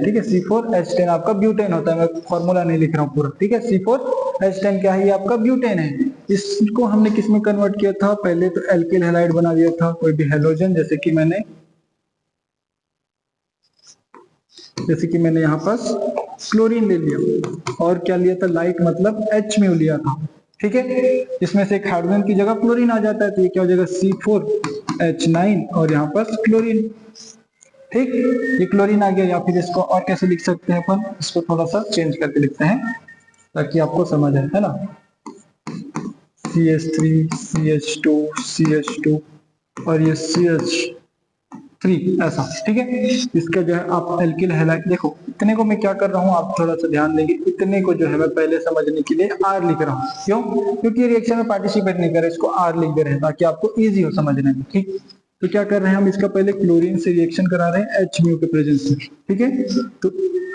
ठीक है, C4H10 आपका ब्यूटेन होता है, मैं फॉर्मूला नहीं लिख रहा हूँ पूरा। ठीक है, C4H10 क्या है, ये आपका ब्यूटेन है। इसको हमने किसमें कन्वर्ट किया था, पहले तो एल्किल हैलाइड बना दिया था, कोई भी हेलोजन, जैसे कि मैंने यहाँ पास क्लोरीन ले लिया, और क्या लिया था, लाइट मतलब H में लिया था। ठीक है, इसमें से एक हाइड्रोजन की जगह क्लोरीन आ जाता है, तो ये क्या हो जाएगा, C4H9 और यहाँ पास क्लोरीन। ठीक, ये क्लोरीन आ गया। या फिर इसको और कैसे लिख सकते हैं अपन, इसको थोड़ा सा चेंज करके लिखते हैं ताकि आपको समझ आए, है ना, CH3 CH2 CH2 और ये CH3 ऐसा। ठीक है, इसका जो है आप एल्किल हैलाइड, देखो इतने को मैं क्या कर रहा हूँ, आप थोड़ा सा ध्यान देंगे, इतने को जो है मैं पहले समझने के लिए R लिख रहा हूँ। क्यों, क्योंकि रिएक्शन में पार्टिसिपेट नहीं कर रहे, इसको R लिख दे रहे हैं ताकि आपको इजी हो समझने में। ठीक, तो क्या कर रहे हैं हम, इसका पहले क्लोरीन से रिएक्शन करा रहे हैं H म्यू के प्रेजेंस में। ठीक है, तो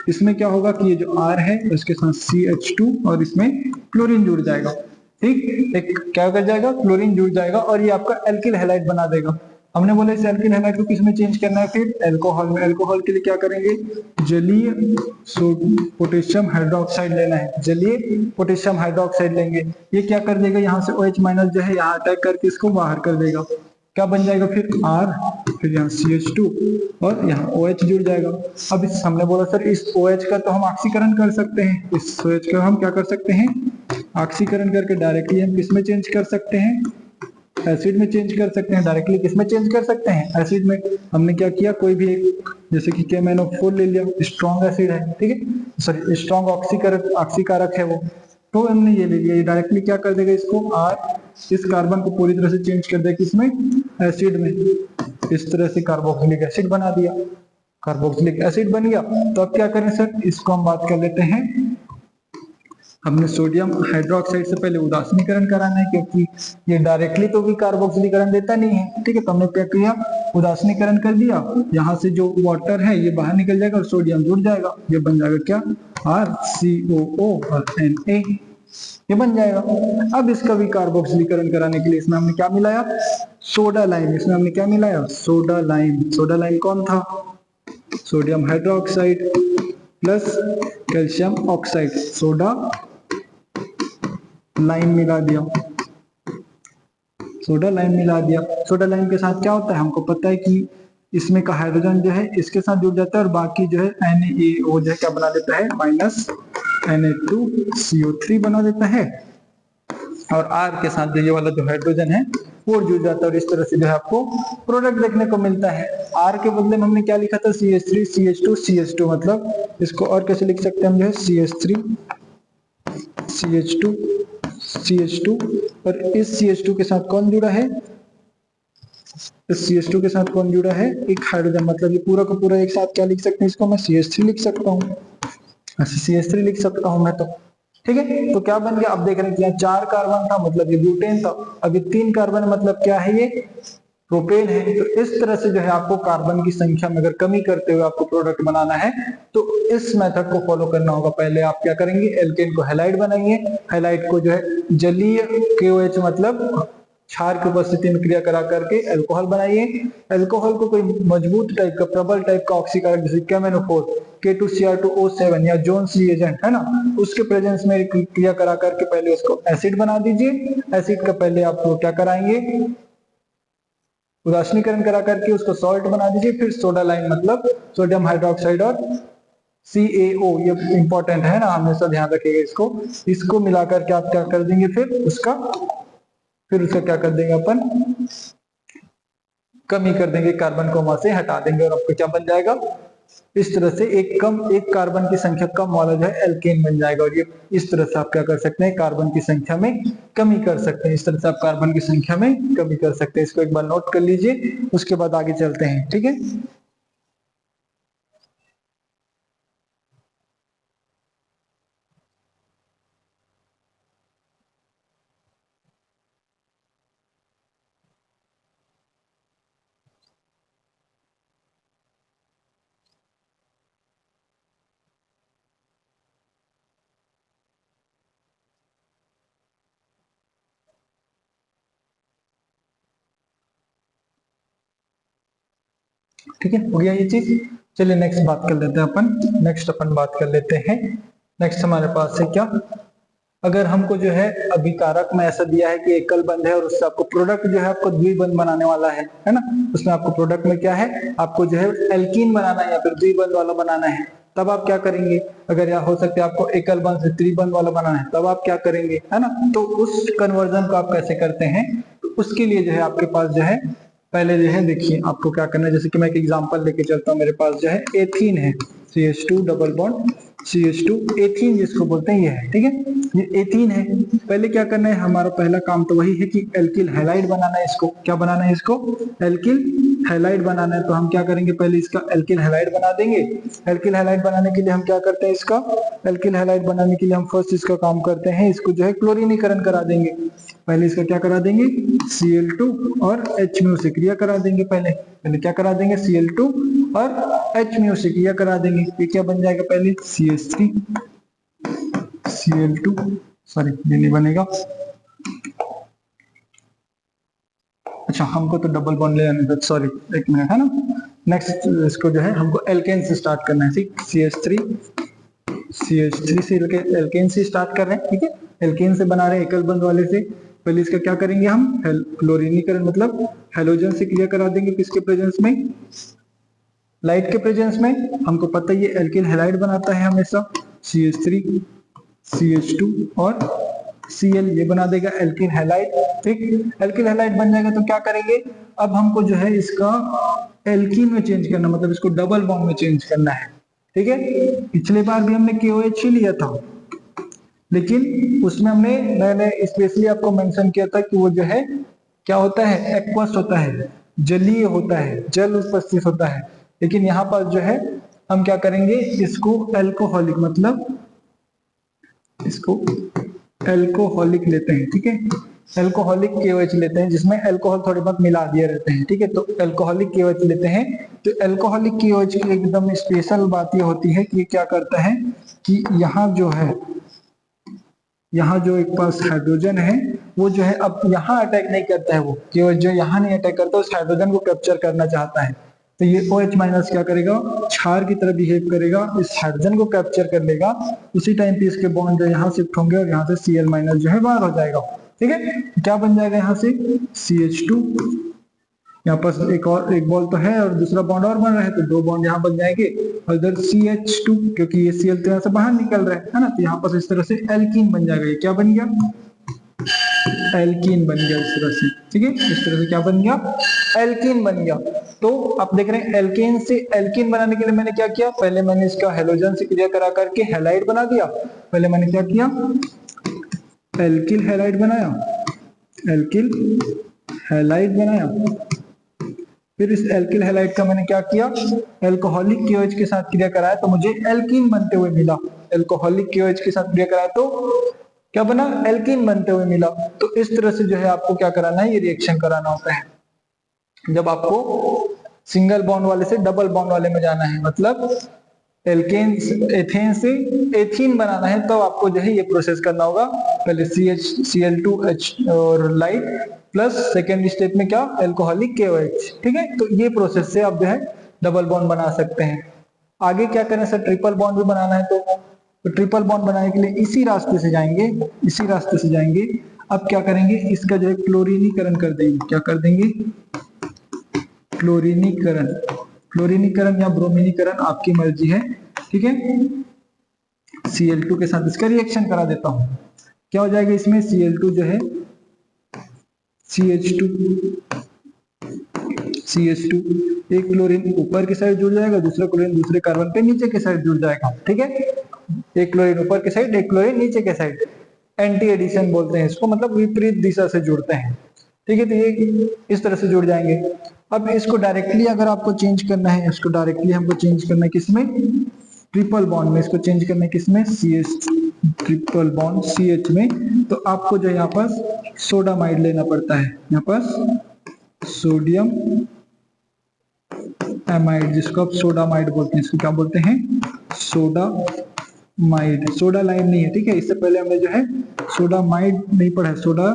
इसमें क्या होगा कि ये जो R है उसके साथ CH2 और इसमें क्लोरीन जुड़ जाएगा। ठीक, एक क्या कर जाएगा, क्लोरीन जुड़ जाएगा और ये आपका एल्किल हैलाइड बना देगा। हमने बोला इस एल्किल हैलाइड को किसमें चेंज करना है, फिर अल्कोहल में। अल्कोहल के लिए क्या करेंगे, जलीय पोटेशियम हाइड्रोक्साइड लेना है, जलीय पोटेशियम हाइड्रोक्साइड लेंगे। ये क्या कर देगा, यहाँ से OH माइनस जो है यहाँ अटैक करके इसको बाहर कर देगा। क्या बन जाएगा फिर R, फिर यहाँ CH2 और यहाँ OH जुड़ जाएगा। अब इस हमने बोला सर इस OH का तो हम ऑक्सीकरण कर सकते हैं, इस OH का हम क्या कर सकते हैं, ऑक्सीकरण करके डायरेक्टली हम किसमें चेंज कर सकते हैं, एसिड में चेंज कर सकते हैं। डायरेक्टली किसमें चेंज कर सकते हैं, एसिड में। हमने क्या किया, कोई भी एक, जैसे कि KMnO4 ले लिया, स्ट्रॉन्ग एसिड है। ठीक है, सॉरी स्ट्रॉन्ग ऑक्सीकारक है वो, तो हमने ये ले लिया। ये डायरेक्टली क्या कर देगा, इसको R, इस कार्बन को पूरी तरह से चेंज कर देगा किसमें, एसिड में। इस तरह से कार्बोक्सिलिक एसिड बना दिया, कार्बोक्सिलिक एसिड बन गया। तो अब क्या करें सर, इसको हम बात कर लेते हैं, हमने सोडियम हाइड्रोक्साइड से पहले उदासीनीकरण कराना है, क्योंकि ये डायरेक्टली तो भी कार्बोक्सिलीकरण देता नहीं है। ठीक है, तो हमने क्या किया, उदासीनीकरण कर दिया, यहाँ से जो वाटर है ये बाहर निकल जाएगा और सोडियम जुड़ जाएगा, ये बन जाएगा क्या, RCOO और Na, ये बन जाएगा। अब इसका भी कार्बोक्सिलीकरण कराने के लिए इसमें हमने क्या मिलाया, सोडा लाइम। इसमें हमने क्या मिलाया, सोडा लाइम। सोडा लाइम कौन था, sodium hydroxide plus calcium oxide, soda lime मिला दिया, सोडा लाइम मिला दिया। सोडा लाइम के साथ क्या होता है, हमको पता है कि इसमें का हाइड्रोजन जो है इसके साथ जुड़ जाता है और बाकी जो है NaO जो है क्या बना देता है, माइनस Na2CO3 बना देता है, और R के साथ जो ये वाला जो हाइड्रोजन है वो जुड़ जाता है, और इस तरह से जो है आपको प्रोडक्ट देखने को मिलता है। R के बदले में हमने क्या लिखा था, CH3 CH2 CH2, मतलब इसको और कैसे लिख सकते हैं हम, जो है CH3 CH2 CH2, और इस CH2 के साथ कौन जुड़ा है, इस CH2 के साथ कौन जुड़ा है, एक हाइड्रोजन। मतलब ये पूरा का पूरा एक साथ क्या लिख सकते हैं, इसको मैं CH3 लिख सकता हूँ, CH3 लिख सकता हूँ मैं। तो ठीक है। तो क्या बन गया, अब देख रहे हैं कि यहाँ 4 कार्बन था मतलब ये ब्यूटेन था, अब ये 3 कार्बन मतलब क्या है, ये प्रोपेन है। तो इस तरह से जो है आपको कार्बन की संख्या में अगर कमी करते हुए आपको प्रोडक्ट बनाना है तो इस मेथड को फॉलो करना होगा। पहले आप क्या करेंगे, एल्केन को हैलाइड बनाएंगे, हैलाइड को जो है जलीय KOH मतलब क्षार की उपस्थिति में क्रिया करा करके अल्कोहल बनाइए। अल्कोहल को कोई मजबूत टाइप का, प्रबल टाइप का ऑक्सीकारक जैसे KMnO4, K2Cr2O7 या जोन्स रिएजेंट है ना, उसके प्रेजेंस में क्रिया करा करके पहले उसको एसिड बना दीजिए। एसिड का पहले आप क्या कराएंगे, उदासीनीकरण करा करके उसको सॉल्ट बना दीजिए। फिर सोडा लाइम मतलब सोडियम हाइड्रोक्साइड और CaO, ये इंपॉर्टेंट है ना, हमेशा ध्यान रखिएगा इसको। इसको मिलाकर के आप क्या कर देंगे, फिर उसका क्या कर देंगे अपन, कमी कर देंगे, कार्बन को वहां से हटा देंगे और आपको क्या बन जाएगा, इस तरह से एक कार्बन की संख्या कम वाला जो है एल्केन बन जाएगा। और ये इस तरह से आप क्या कर सकते हैं, कार्बन की संख्या में कमी कर सकते हैं। इस तरह से आप कार्बन की संख्या में कमी कर सकते हैं। इसको एक बार नोट कर लीजिए, उसके बाद आगे चलते हैं, ठीक है। ठीक है, हो गया ये चीज। चलिए नेक्स्ट बात कर लेते हैं अपन बात कर लेते हैं। नेक्स्ट हमारे पास है क्या, अगर हमको जो है अभिकारक में ऐसा दिया है कि एकल बंध है और उससे आपको प्रोडक्ट जो है आपको द्विबंध बनाने वाला है ना, उसमें आपको प्रोडक्ट में क्या है, आपको जो है एल्कीन बनाना है या फिर द्विबंध वाला बनाना है, तब आप क्या करेंगे, अगर या हो सकता है आपको एकल बंध से त्रिबंध वाला बनाना है, तब आप क्या करेंगे, है ना। तो उस कन्वर्जन को आप कैसे करते हैं, तो उसके लिए जो है आपके पास जो है पहले जो है देखिए आपको क्या करना है। जैसे कि मैं एक एग्जांपल लेके चलता हूँ, मेरे पास जो है एथीन है, CH2 double bond CH2, ethene जिसको बोलते हैं ये है, ठीक है, ये एथीन है। पहले क्या करना है, हमारा पहला काम तो वही है कि एल्किल हैलाइड बनाना है। इसको क्या बनाना है, इसको एल्किल हैलाइड बनाना है। तो हम क्या करेंगे, पहले इसका एल्किल हैलाइड बना देंगे। एल्किल हैलाइड बनाने के लिए हम क्या करते हैं, इसका एल्किल हैलाइड बनाने के लिए हम फर्स्ट इसका काम करते हैं, इसको जो है क्लोरीनीकरण करा देंगे। पहले इसका क्या करा देंगे, Cl2 और H से क्रिया करा देंगे। पहले क्या करा देंगे, Cl2 और H से क्रिया करा देंगे। ये क्या बन जाएगा, पहले CH3 Cl2, सॉरी ये नहीं बनेगा, अच्छा हमको तो डबल बॉन्ड ले आने दो, सॉरी एक मिनट, है ना। नेक्स्ट इसको जो है हमको एल्केन से स्टार्ट करना है, ठीक, CH3 से एल्केन से स्टार्ट कर रहे हैं, ठीक है, एल्केन से बना रहे हैं एकल बंध वाले से। पहले इसका क्या करेंगे, हम क्लोरीनीकरण मतलब हेलोजन से क्रिया करा देंगे, किसके प्रेजेंस में, लाइट के प्रेजेंस में। हमको पता है ये एल्किल हैलाइड बनाता है हमेशा, CH3 CH2 और Cl ये बना देगा एल्किल हैलाइड, ठीक। एल्किल हैलाइड बन जाएगा तो क्या करेंगे, अब हमको जो है इसका एल्कीन में चेंज करना, मतलब इसको डबल बॉन्ड में चेंज करना है, ठीक है। पिछली बार भी हमने KOH ही लिया था, लेकिन उसमें मैंने स्पेशली आपको मेंशन किया था कि वो जो है क्या होता है, एक्वस होता है, जलीय होता है, जल उपस्थित होता है। लेकिन यहाँ पर जो है हम क्या करेंगे, इसको एल्कोहलिक मतलब इसको एल्कोहलिक लेते हैं, ठीक है, एल्कोहलिक KOH लेते हैं, जिसमें एल्कोहल थोड़े बहुत मिला दिए रहते हैं, ठीक है। तो एल्कोहलिक KOH लेते हैं। तो एल्कोहलिक KOH की एकदम स्पेशल बात ये होती है कि क्या करता है कि यहाँ जो एक पास हाइड्रोजन है वो जो है अब यहाँ अटैक नहीं करता है, वो KOH जो यहाँ नहीं अटैक करता, उस हाइड्रोजन को कैप्चर करना चाहता है। तो ये OH माइनस क्या करेगा, क्षार की तरह बिहेव करेगा, इस हाइड्रोजन को कैप्चर कर लेगा। उसी टाइम पे इसके बॉन्ड जो यहाँ शिफ्ट होंगे और यहाँ से Cl माइनस जो है बाहर हो जाएगा, ठीक है। क्या बन जाएगा यहाँ से CH2, यहाँ पर एक बॉन्ड तो है और दूसरा बॉन्ड और बन रहा है, तो 2 बॉन्ड यहाँ बन जाएंगे। और इधर CH2 क्योंकि ये Cl तो यहाँ से बाहर निकल रहा है ना, तो यहाँ पर इस तरह से एल्कीन बन जाएगा। ये क्या बन गया, एल्कीन बन गया इस तरह से, ठीक है। इस तरह से क्या बन गया, एल्कीन बन गया। तो आप देख रहे हैं एल्केन से एल्कीन बनाने के लिए मैंने क्या किया, पहले मैंने इसका हेलोजन से क्रिया करा करके हैलाइड बना दिया। पहले मैंने क्या किया, एल्किल हैलाइड बनाया, एल्किल हैलाइड बनाया। फिर इस एल्किल हैलाइड का मैंने क्या किया, एल्कोहलिक KOH के साथ क्रिया कराया, तो मुझे एल्कीन बनते हुए मिला। एल्कोहलिक KOH के साथ क्रिया कराया तो क्या बना, एल्कीन बनते हुए मिला। तो इस तरह से जो है आपको क्या कराना है, ये रिएक्शन कराना होता है। जब आपको सिंगल बॉन्ड वाले से डबल बॉन्ड वाले में जाना है, मतलब एल्केन एथेन से एथीन बनाना है, तो आपको जो है ये प्रोसेस करना होगा। पहले CH Cl2H और लाइट प्लस सेकेंड स्टेप में क्या, एल्कोहलिक KOH। ठीक है, तो ये प्रोसेस से आप जो है डबल बॉन्ड बना सकते हैं। आगे क्या करें सर, ट्रिपल बॉन्ड भी बनाना है, तो ट्रिपल बॉन्ड बनाने के लिए इसी रास्ते से जाएंगे, इसी रास्ते से जाएंगे। अब क्या करेंगे, इसका जो है क्लोरीनीकरण कर देंगे। क्या कर देंगे, क्लोरीनीकरण। क्लोरीनीकरण या ब्रोमीनीकरण आपकी मर्जी है। ठीक है, Cl2 के साथ इसका रिएक्शन करा देता हूं। क्या हो जाएगा इसमें, Cl2 जो है CH2, CH2 एक क्लोरीन ऊपर की साइड जुड़ जाएगा, दूसरा क्लोरीन दूसरे कार्बन पे नीचे के साइड जुड़ जाएगा। ठीक है, एक क्लोरीन ऊपर के साइड, एक क्लोरीन नीचे के साइड, एंटी एडिशन बोलते हैं इसको, मतलब विपरीत दिशा से जुड़ते हैं। ठीक है, तो ये इस तरह से जुड़ जाएंगे। अब इसको डायरेक्टली अगर आपको चेंज करना है, इसको डायरेक्टली हमको चेंज करना है किसमें, ट्रिपल बॉन्ड में। इसको चेंज करना है किसमें, CH, ट्रिपल बॉन्ड CH में। तो आपको जो यहाँ पास सोडामाइड लेना पड़ता है, यहाँ पास सोडियम एमाइड, जिसको आप सोडामाइड बोलते हैं। इसको क्या बोलते हैं, सोडामाइड। सोडा लाइम नहीं है। ठीक है, इससे पहले हमने जो है सोडामाइड नहीं पढ़ा है, सोडा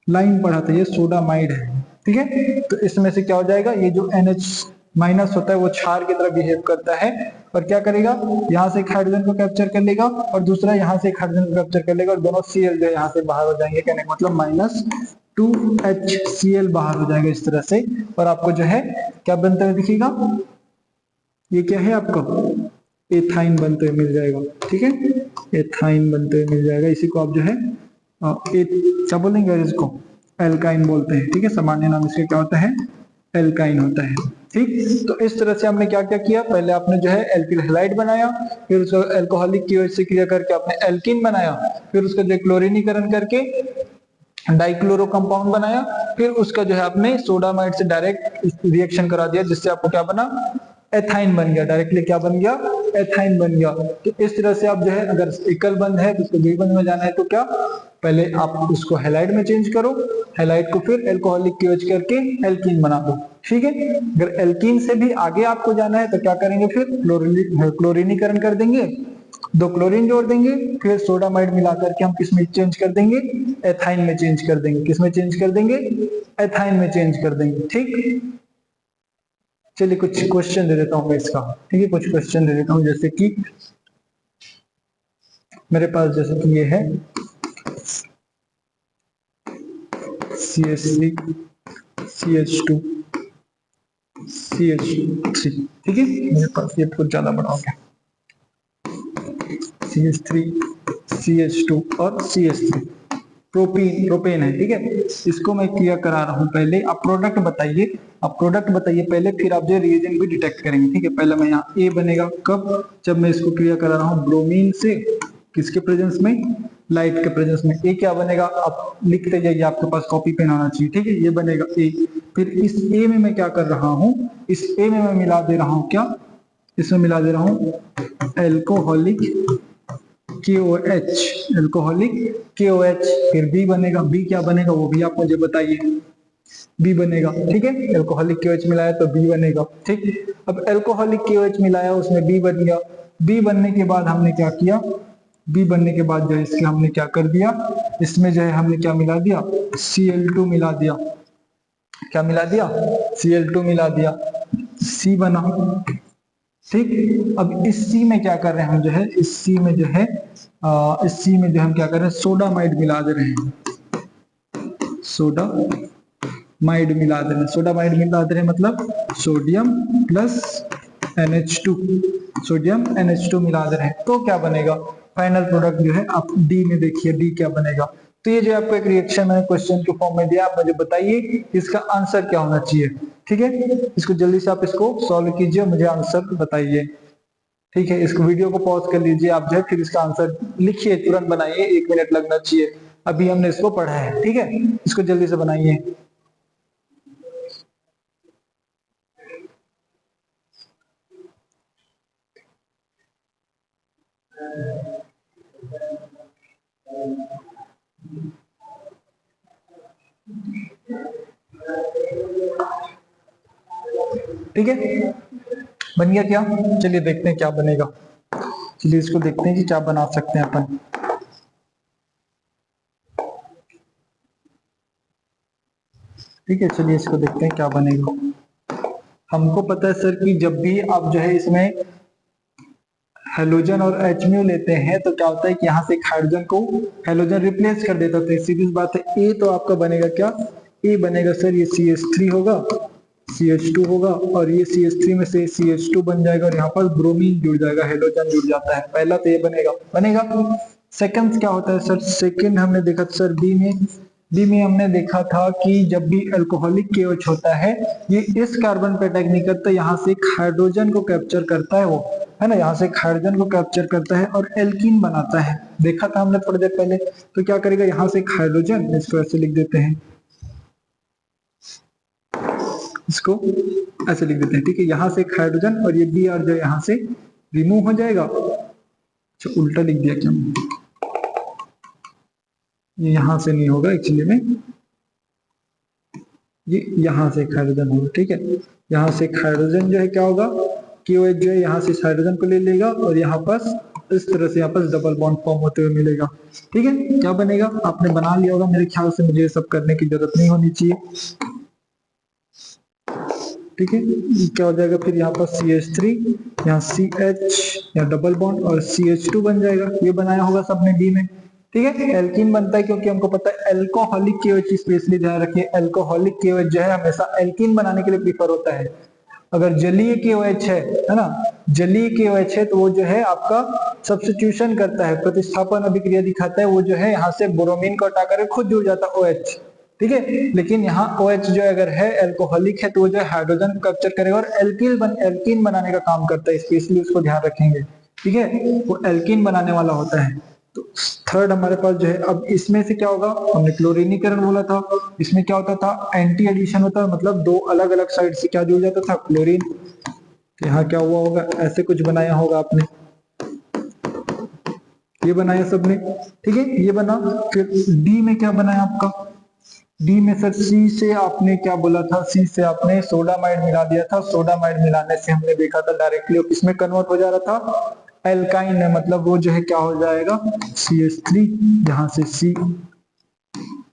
लाइम पढ़ा था, ये सोडामाइड है। ठीक है, तो इसमें से क्या हो जाएगा, ये जो NH माइनस होता है वो क्षार की तरह बिहेव करता है, और क्या करेगा, यहाँ से एक हाइड्रोजन को कैप्चर कर लेगा और दूसरा यहाँ से एक हाइड्रोजन को कैप्चर कर लेगा, और दोनों Cl जो है यहाँ से बाहर हो जाएंगे। कहने का मतलब -2HCl बाहर हो जाएगा इस तरह से, और आपको जो है क्या बनते हुए दिखेगा, ये क्या है आपको, एथाइन बनते हुए मिल जाएगा। ठीक है, एथाइन बनते हुए मिल जाएगा। इसी को आप जो है क्या बोलेंगे, इसको एल्काइन बोलते हैं। ठीक है, सामान्य नाम इसका क्या होता है, एल्काइन होता है। ठीक, तो इस तरह से हमने क्या क्या किया, पहले आपने जो है एल्किल हैलाइड बनाया, फिर उसको एल्कोहलिक KOH से क्रिया करके आपने एल्किन बनाया, फिर उसका जो क्लोरीनीकरण करके डाइक्लोरो कंपाउंड बनाया, फिर उसका जो है आपने सोडामाइड से डायरेक्ट रिएक्शन करा दिया, जिससे आपको क्या बना, एथाइन बन गया। डायरेक्टली क्या बन गया, एथाइन बन गया। तो इस तरह से आप जो है, अगर एकल बंध है तो उसको द्विबंध में जाना है, तो क्या, पहले आप उसको हैलाइड में चेंज करो, हैलाइड को फिर एल्कोहलिक KOH करके एल्कीन बना दो। ठीक है, अगर एल्कीन से भी आगे आपको जाना है तो क्या करेंगे, फिर क्लोरीनीकरण कर देंगे, 2 क्लोरीन जोड़ देंगे, फिर सोडामाइड मिला करके हम किस में चेंज कर देंगे, एथाइन में चेंज कर देंगे। किस में चेंज कर देंगे, एथाइन में चेंज कर देंगे। ठीक, चलिए कुछ क्वेश्चन दे देता हूं मैं इसका। ठीक है, कुछ क्वेश्चन दे देता हूं, जैसे कि मेरे पास जैसे कि ये है CH3 CH2 CH3। ठीक है, मेरे पास ये कुछ ज्यादा बड़ा हो गया, CH3 CH2 और CH3, प्रोपेन है। ठीक है, इसको मैं क्रिया करा रहा हूं। पहले आप प्रोडक्ट बताइए, आप प्रोडक्ट बताइए पहले, फिर आप जो रिएजेंट भी डिटेक्ट करेंगे। ठीक है, पहले मैं यहाँ A बनेगा कब, जब मैं इसको क्रिया करा रहा हूँ ब्रोमीन से, किसके प्रेजेंस में, लाइट के प्रेजेंस में। A क्या बनेगा, आप लिखते जाइए, आपके पास कॉपी पेन होना चाहिए। ठीक है, ये बनेगा A। फिर इस A में मैं क्या कर रहा हूँ, इस A में मैं मिला दे रहा हूँ क्या, इसमें मिला दे रहा हूँ एल्कोहलिक KOH, एल्कोहलिक KOH। फिर B बनेगा, B क्या बनेगा वो भी आप मुझे बताइए, B बनेगा। ठीक है, एल्कोहलिक KOH मिलाया तो B बनेगा। ठीक, अब एल्कोहलिक KOH मिलाया, उसमें B बन गया। B बनने के बाद हमने क्या किया, B बनने के बाद जो है इसके हमने क्या कर दिया, इसमें जो है हमने क्या मिला दिया, Cl2 मिला दिया। क्या मिला दिया, Cl2 मिला दिया, C बना। ठीक, अब इस C में क्या कर रहे हैं हम, जो है इस C में जो है इस C में जो हम क्या कर रहे हैं, सोडामाइड मिला दे रहे हैं, सोडामाइड मिला दे रहे हैं। सोडामाइड मिला दे रहे हैं मतलब sodium plus NH2, sodium NH2 मिला दे रहे हैं। तो क्या बनेगा, फाइनल प्रोडक्ट जो है आप D में देखिए, D क्या बनेगा। तो ये जो आपको एक रिएक्शन मैंने क्वेश्चन के फॉर्म में दिया, आप मुझे बताइए इसका आंसर क्या होना चाहिए। ठीक है, इसको जल्दी से आप इसको सॉल्व कीजिए, मुझे आंसर बताइए। ठीक है, इसको वीडियो को पॉज कर लीजिए, आप जो है फिर इसका आंसर लिखिए, तुरंत बनाइए, 1 मिनट लगना चाहिए। अभी हमने इसको पढ़ा है। ठीक है, इसको जल्दी से बनाइए। ठीक है, बन गया क्या? चलिए देखते हैं क्या बनेगा। चलिए इसको देखते हैं कि क्या बना सकते हैं अपन। ठीक है, चलिए इसको देखते हैं क्या बनेगा। हमको पता है सर कि जब भी आप जो है इसमें हेलोजन और HMU लेते हैं तो क्या होता है कि यहाँ से एक हाइड्रोजन को हेलोजन रिप्लेस कर देता है। सीधी बात है, ए तो आपका बनेगा क्या? ए बनेगा सर ये CH3 होगा, CH2 होगा, और ये CH3 में से CH2 बन जाएगा और यहाँ पर ब्रोमीन जुड़ जाएगा, हेलोजन जुड़ जाता है। पहला तो ये बनेगा। सेकंड क्या होता है सर? सेकंड हमने देखा सर बी में हमने देखा था कि जब भी अल्कोहलिक KOH होता है, ये इस कार्बन पे अटैक नहीं करता, यहाँ से एक हाइड्रोजन को कैप्चर करता है, वो है ना, यहाँ से एक हाइड्रोजन को कैप्चर करता है और एल्कीन बनाता है। देखा था हमने थोड़ी देर पहले। तो क्या करेगा, यहाँ से एक हाइड्रोजन, इसको ऐसे लिख देते हैं, इसको ऐसे लिख देते हैं। ठीक है, यहाँ से एक हाइड्रोजन और ये Br जो यहाँ से रिमूव हो जाएगा। अच्छा, उल्टा लिख दिया क्या? ये यहां से नहीं होगा एक्चुअली में, ये यहां से एक हाइड्रोजन होगा। ठीक है, यहाँ से एक हाइड्रोजन जो है क्या होगा, KOH जो है यहाँ से इस हाइड्रोजन को ले लेगा और यहाँ पास इस तरह से यहाँ पास डबल बॉन्ड फॉर्म होते हुए मिलेगा। ठीक है, क्या बनेगा आपने बना लिया होगा मेरे ख्याल से, मुझे ये सब करने की जरूरत नहीं होनी चाहिए। ठीक है, क्या हो जाएगा फिर यहाँ पर CH3, यहाँ CH, यहाँ डबल बॉन्ड और CH2 बन जाएगा। ये बनाया होगा सबने डी में। ठीक है, एल्कीन बनता है क्योंकि हमको पता है एल्कोहलिक KOH, स्पेशली ध्यान रखिए, एल्कोहलिक KOH जो है हमेशा एल्कीन बनाने के लिए प्रीफर होता है। अगर जलीय KOH है ना, जलीय KOH है तो वो जो है आपका सब्स्टिट्यूशन करता है, प्रतिस्थापन अभिक्रिया दिखाता है, वो जो है यहाँ से ब्रोमीन को हटा कर खुद जुड़ जाता है OH। ठीक है, लेकिन यहाँ OH जो अगर है एल्कोहलिक है तो वो जो है हाइड्रोजन कैप्चर करेगा और एल्कीन बनाने का काम करता है, स्पेशली उसको ध्यान रखेंगे। ठीक है, वो एल्कीन बनाने वाला होता है। तो थर्ड हमारे पास जो है, अब इसमें से क्या होगा, हमने क्लोरीनीकरण बोला था, इसमें क्या होता था, एंटी एडिशन होता है, मतलब दो अलग अलग साइड से क्या जुड़ जाता था, क्लोरीन। यहाँ क्या हुआ होगा, ऐसे कुछ बनाया होगा आपने, ये बनाया सबने। ठीक है, ये बना। फिर डी में क्या बनाया आपका, डी में सर सी से आपने क्या बोला था, सी से आपने सोडामाइड मिला दिया था। सोडामाइड मिलाने से हमने देखा था डायरेक्टली किसमें कन्वर्ट हो जा रहा था, एल्काइन में, मतलब वो जो है क्या हो जाएगा, CH3, यहाँ से C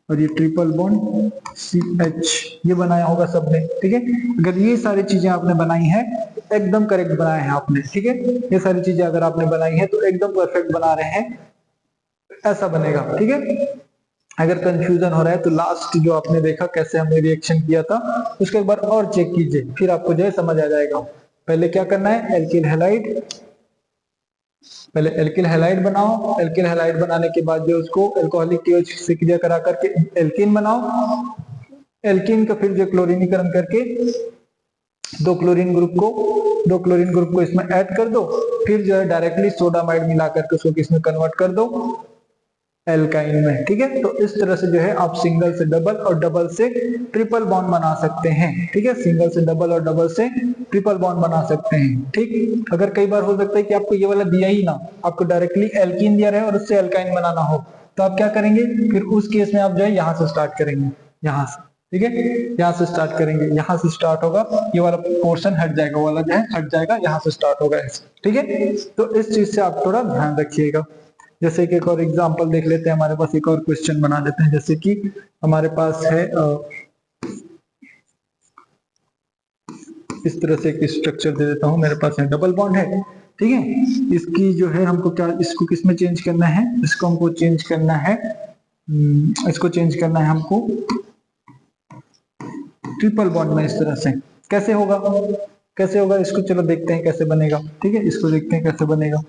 और ये ट्रिपल बॉन्ड CH, ये बनाया होगा सबने। ठीक है, अगर ये सारी चीजें आपने बनाई है एकदम करेक्ट बनाए हैं आपने। ठीक है, ये सारी चीजें अगर आपने बनाई है तो एकदम परफेक्ट बना रहे हैं, ऐसा बनेगा। ठीक है, अगर कंफ्यूजन हो रहा है तो लास्ट जो आपने देखा कैसे हमने रिएक्शन किया था उसको एक बार और चेक कीजिए, फिर आपको जो है समझ आ जाएगा। पहले क्या करना है, एल्किल हैलाइड, पहले एल्किल हैलाइड बनाओ, एल्किल हैलाइड बनाने के बाद जो उसको अल्कोहलिक KOH से क्रिया करा करके एल्कीन बनाओ, एल्कीन का फिर जो क्लोरीनीकरण करके दो क्लोरीन ग्रुप को इसमें ऐड कर दो, फिर जो है डायरेक्टली सोडामाइड मिला करके उसको किसमें कन्वर्ट कर दो, एल्काइन में। ठीक है, तो इस तरह से जो है आप सिंगल से डबल और डबल से ट्रिपल बॉन्ड बना सकते हैं। ठीक है, सिंगल से डबल और डबल से ट्रिपल बॉन्ड बना सकते हैं। ठीक, अगर कई बार हो सकता है कि आपको ये वाला दिया ही ना, आपको डायरेक्टली एल्कीन दिया रहे और उससे एल्काइन बनाना हो, तो आप क्या करेंगे, फिर उस केस में आप जो है यहाँ से स्टार्ट करेंगे, यहाँ से। ठीक है, यहाँ से स्टार्ट करेंगे, यहाँ से स्टार्ट होगा, ये वाला पोर्शन हट जाएगा, वाला जो है हट जाएगा, यहाँ से स्टार्ट होगा ऐसे। ठीक है, तो इस चीज से आप थोड़ा ध्यान रखिएगा। जैसे कि एक और एग्जांपल देख लेते हैं, हमारे पास एक और क्वेश्चन बना लेते हैं। जैसे कि हमारे पास है इस तरह से एक स्ट्रक्चर दे देता हूं, मेरे पास है डबल बॉन्ड है। ठीक है, इसकी जो है हमको क्या, इसको किस में चेंज करना है, इसको हमको चेंज करना है, इसको चेंज करना है हमको ट्रिपल बॉन्ड में। इस तरह से कैसे होगा, कैसे होगा इसको चलो देखते हैं कैसे बनेगा। ठीक है, इसको देखते हैं कैसे बनेगा।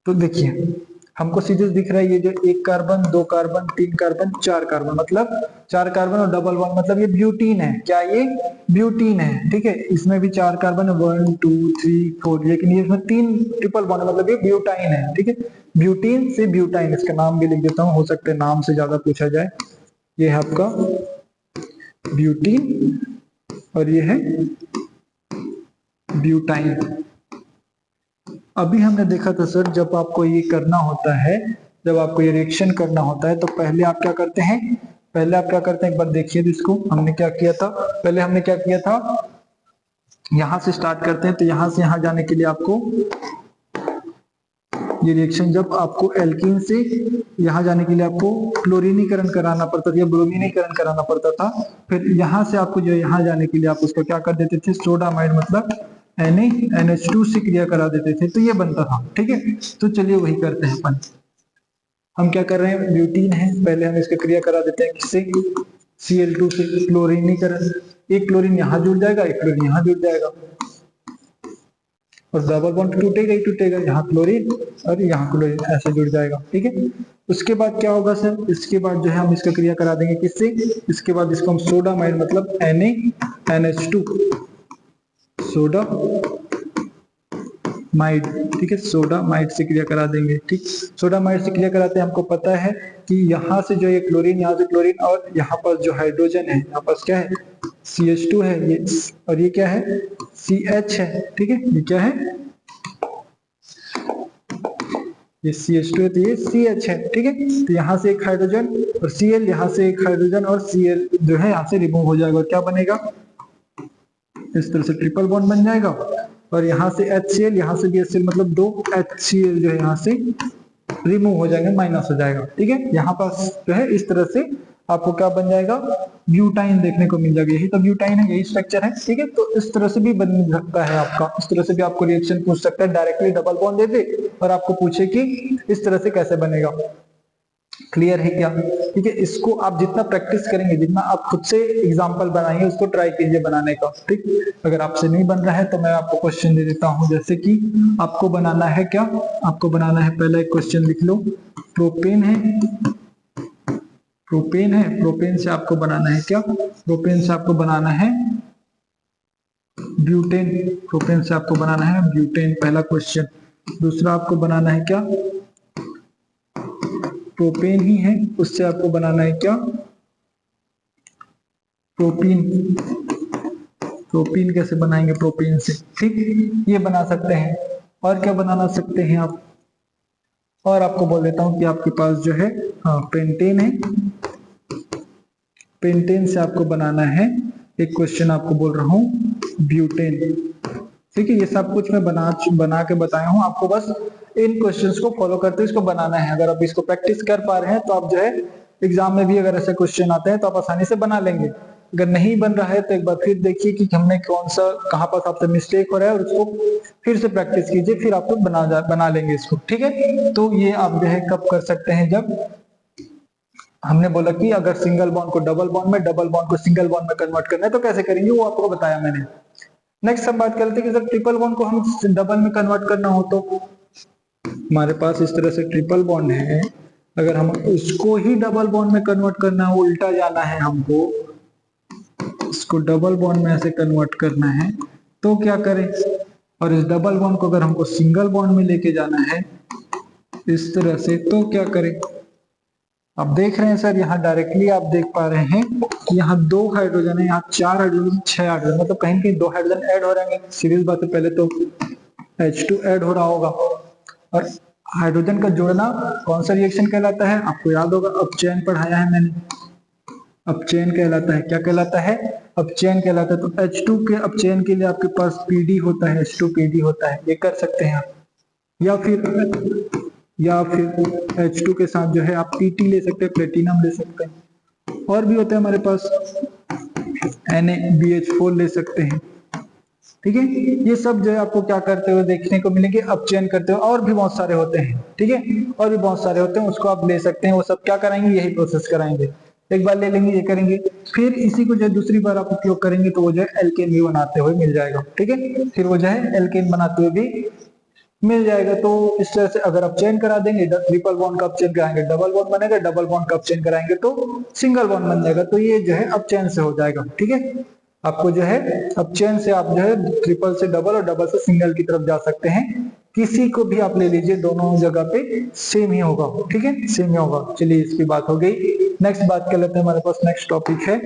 तो देखिए हमको सीधे दिख रहा है, ये जो एक कार्बन, दो कार्बन, तीन कार्बन, चार कार्बन, मतलब चार कार्बन और डबल बॉन्ड, मतलब ये ब्यूटीन है। क्या ये ब्यूटीन है? ठीक है, इसमें भी चार कार्बन है, 1 2 3 4, लेकिन ये इसमें तीन ट्रिपल बॉन्ड, मतलब ये ब्यूटाइन है। ठीक है, ब्यूटीन से ब्यूटाइन, इसका नाम भी लिख देता हूँ, हो सकता है नाम से ज्यादा पूछा जाए। ये है आपका ब्यूटीन और ये है ब्यूटाइन। अभी हमने देखा था सर, जब आपको ये करना होता है जब आपको ये रिएक्शन करना होता है तो पहले आप क्या करते हैं, एक बार देखिए तो इसको हमने क्या किया था, पहले हमने क्या किया था, यहां से स्टार्ट करते हैं। तो यहां से यहां जाने के लिए आपको ये रिएक्शन, जब आपको एल्कीन से यहां जाने के लिए आपको क्लोरीनीकरण कराना पड़ता था या ब्रोमीनीकरण कराना पड़ता था। फिर यहां से आपको जो यहां जाने के लिए आप उसको क्या कर देते थे, सोडामाइड मतलब NaNH2 से क्रिया करा देते थे, तो ये बनता था। ठीक है, तो चलिए वही करते हैं अपन। हम क्या कर रहे हैं, ब्यूटीन है, पहले हम इसका क्रिया करा देते हैं किससे, Cl2 से, क्लोरीनीकरण। एक क्लोरीन यहाँ जुड़ जाएगा, एक क्लोरीन यहाँ जुड़ जाएगा और डबल बॉन्ड टूटेगा ही टूटेगा, यहाँ क्लोरीन और यहाँ क्लोरीन ऐसे जुड़ जाएगा। ठीक है, उसके बाद क्या होगा सर, इसके बाद जो है हम इसका क्रिया करा देंगे किससे, इसके बाद इसको हम सोडामाइड मतलब NaNH2 सोडामाइड, ठीक है, सोडामाइड से क्रिया करा देंगे। ठीक, सोडामाइड से क्रिया कराते हैं, हमको पता है कि यहाँ से जो ये क्लोरीन, यहाँ से क्लोरीन और यहाँ पर जो हाइड्रोजन है, यहाँ पर क्या है CH2 है ये, और ये क्या है CH है। ठीक है, ये क्या है, ये CH2 है तो ये CH है। ठीक है, तो यहाँ से एक हाइड्रोजन और Cl, यहाँ से एक हाइड्रोजन और Cl जो है यहाँ से रिमूव हो जाएगा, क्या बनेगा, इस तरह से ट्रिपल बॉन्ड बन जाएगा। और यहाँ से HCl, यहाँ से भी HCl मतलब 2 HCl जो है यहाँ से रिमूव हो जाएंगे, माइनस हो जाएगा। ठीक है, यहाँ पर जो है इस तरह से आपको क्या बन जाएगा, ब्यूटाइन देखने को मिल जाएगा। यही तो ब्यूटाइन है, यही स्ट्रक्चर है। ठीक है, तो इस तरह से भी बन सकता है आपका, इस तरह से भी आपको रिएक्शन पूछ सकता है, डायरेक्टली डबल बॉन्ड दे दे और आपको पूछे कि इस तरह से कैसे बनेगा। क्लियर है क्या? ठीक है, इसको आप जितना प्रैक्टिस करेंगे, जितना आप खुद से एग्जांपल बनाएंगे, उसको ट्राई कीजिए बनाने का। ठीक, अगर आपसे नहीं बन रहा है तो मैं आपको क्वेश्चन दे देता हूं, जैसे कि आपको बनाना है क्या, आपको बनाना है, पहला एक क्वेश्चन लिख लो, प्रोपेन है, प्रोपेन से आपको बनाना है क्या, प्रोपेन से आपको बनाना है ब्यूटेन, प्रोपेन से आपको बनाना है ब्यूटेन, पहला क्वेश्चन। दूसरा आपको बनाना है क्या, प्रोपेन ही है, उससे आपको बनाना है क्या, प्रोपीन। प्रोपीन कैसे बनाएंगे, प्रोपीन से। ठीक, ये बना सकते हैं। और क्या बनाना सकते हैं आप, और आपको बोल देता हूं कि आपके पास जो है पेंटेन है, पेंटेन से आपको बनाना है, एक क्वेश्चन आपको बोल रहा हूं ब्यूटेन। ठीक है, ये सब कुछ मैं बना के बताया हूं आपको, बस इन क्वेश्चंस को फॉलो करते इसको बनाना है। अगर आप इसको प्रैक्टिस कर पा रहे हैं तो आप जो है एग्जाम में भी अगर ऐसे क्वेश्चन आते हैं तो आप आसानी से बना लेंगे। अगर नहीं बन रहा है तो एक बार फिर देखिए कि हमने कौन सा, कहां पर आपसे मिस्टेक हो रहा है और उसको फिर से प्रैक्टिस कीजिए, फिर आप लोग बना लेंगे इसको। ठीक है, तो ये आप जो है कब कर सकते हैं, जब हमने बोला कि अगर सिंगल बॉन्ड को डबल बॉन्ड में, डबल बॉन्ड को सिंगल बॉन्ड में कन्वर्ट करना है तो कैसे करेंगे, वो आपको बताया मैंने। नेक्स्ट हम बात करते हैं कि जब ट्रिपल बॉन्ड को हम डबल में कन्वर्ट करना हो तो हमारे पास इस तरह से ट्रिपल बॉन्ड है, अगर हम उसको ही डबल बॉन्ड में कन्वर्ट करना है, उल्टा जाना है हमको, इसको डबल बॉन्ड में ऐसे कन्वर्ट करना है तो क्या करें, और इस डबल बॉन्ड को अगर हमको सिंगल बॉन्ड में लेके जाना है इस तरह से तो क्या करें। आप देख रहे हैं सर, यहाँ डायरेक्टली आप देख पा रहे हैं कि यहाँ 2 हाइड्रोजन है, यहाँ 4 हाइड्रोजन, 6 हाइड्रोजन, मतलब कहीं कहीं 2 हाइड्रोजन ऐड हो रहे हैं। सीरियस बात है, पहले तो H2 ऐड हो रहा होगा। और हाइड्रोजन का जोड़ना कौन सा रिएक्शन कहलाता है, आपको याद होगा, अपचयन पढ़ाया है मैंने, अपचयन कहलाता है। क्या कहलाता है, अपचयन कहलाता है। तो H2 के अपचयन के लिए आपके पास PD होता है, H2PD होता है, ये कर सकते हैं आप। या फिर H2 के साथ जो है आप PT ले सकते हैं, प्लेटिनम ले सकते हैं। और भी होता है हमारे पास NaBH4 ले सकते हैं। ठीक है, ये सब जो है आपको क्या करते हुए देखने को मिलेंगे, अपचयन करते हुए। और भी बहुत सारे होते हैं, ठीक है, और भी बहुत सारे होते हैं, उसको आप ले सकते हैं। वो सब क्या कराएंगे, यही प्रोसेस कराएंगे। एक बार ले लेंगे, ये करेंगे, फिर इसी को जो है दूसरी बार आप उपयोग करेंगे तो वो जो है एल्केन भी बनाते हुए मिल जाएगा। ठीक है, फिर वो जो है एल्केन बनाते हुए भी मिल जाएगा। तो इस तरह से अगर आप चेन करा देंगे, ट्रिपल बॉन्ड का अपचयन कराएंगे डबल बॉन्ड बनेगा, डबल बॉन्ड का अपचयन कराएंगे तो सिंगल बॉन्ड बन जाएगा। तो ये जो है अपचयन से हो जाएगा। ठीक है, आपको जो है अपचयन से आप जो है ट्रिपल से डबल और डबल से सिंगल की तरफ जा सकते हैं। किसी को भी आप ले लीजिए, दोनों जगह पे सेम ही होगा। ठीक है, सेम ही होगा। चलिए, इसकी बात हो गई। नेक्स्ट बात कर लेते हैं, हमारे पास नेक्स्ट टॉपिक है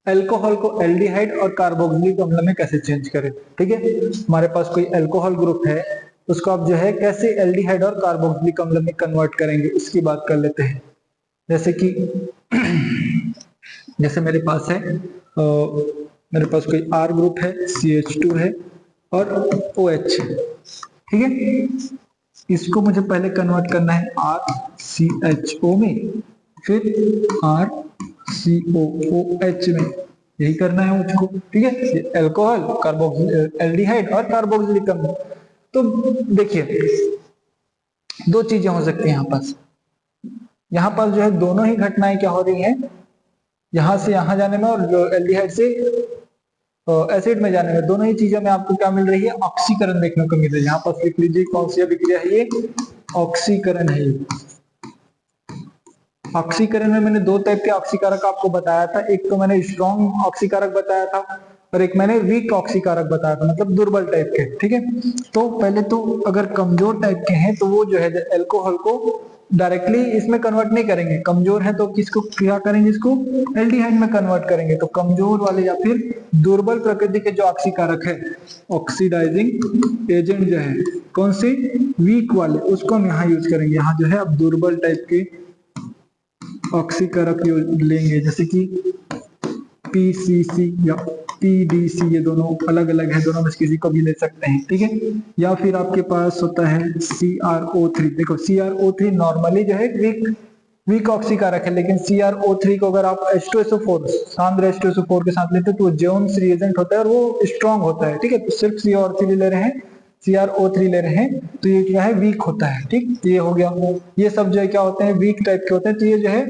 अल्कोहल को एल्डिहाइड और कार्बोक्सिलिक अम्ल में कैसे चेंज करें। ठीक है, हमारे पास कोई अल्कोहल ग्रुप है, उसको आप जो है कैसे एल्डिहाइड और कार्बोक्सिलिक अम्ल में कन्वर्ट करेंगे उसकी बात कर लेते हैं। जैसे कि जैसे मेरे पास है मेरे पास कोई R ग्रुप है, CH2 है और OH है, ठीक है। इसको मुझे पहले कन्वर्ट करना है RCHO में, फिर RCOOH में, यही करना है मुझको, ठीक है। अल्कोहल, कार्बोक्सिल एल्डिहाइड और कार्बोक्सिलिक अम्ल। तो देखिए दो चीजें हो सकती हैं यहाँ पास जो है दोनों ही घटनाएं क्या हो रही हैं, यहां से यहां जाने में और एल्डिहाइड से एसिड में जाने में, दोनों ही चीजों में आपको क्या मिल रही है, ऑक्सीकरण देखने को मिल रही है। यहाँ पास लिख लीजिए कौन सी अभिक्रिया है ये, ऑक्सीकरण है ये। ऑक्सीकरण में मैंने दो टाइप के ऑक्सीकारक आपको बताया था, एक तो मैंने स्ट्रॉन्ग ऑक्सीकारक बताया था और एक मैंने वीक ऑक्सीकारक बताया था, मतलब दुर्बल टाइप के, ठीक है। तो पहले तो अगर कमजोर टाइप के हैं तो वो जो है अल्कोहल को डायरेक्टली इसमें कन्वर्ट नहीं करेंगे, कमजोर है तो किसको क्या करेंगे, इसको एल्डिहाइड में कन्वर्ट करेंगे। तो कमजोर वाले या फिर दुर्बल प्रकृति के जो ऑक्सीकारक है, ऑक्सीडाइजिंग एजेंट जो है कौन से, वीक वाले, उसको हम यहाँ यूज करेंगे। यहाँ जो है अब दुर्बल टाइप के ऑक्सीकारक लेंगे, जैसे कि PCC या PDC, ये दोनों अलग अलग है, दोनों में से किसी को भी ले सकते हैं, ठीक है। या फिर आपके पास होता है CrO3। देखो CrO3 नॉर्मली जो है वीक ऑक्सीकारक है, लेकिन CrO3 को अगर आप H2SO4 सांद्र H2SO4 के साथ लेते हैं तो वो जोन्स रिएजेंट होता है और वो स्ट्रॉन्ग होता है, ठीक है। तो सिर्फ CrO3 ले रहे हैं, CrO3 ले रहे हैं तो ये क्या है, वीक होता है, ठीक। तो ये हो गया, ये सब जो है क्या होते हैं, वीक टाइप के होते हैं। तो ये जो है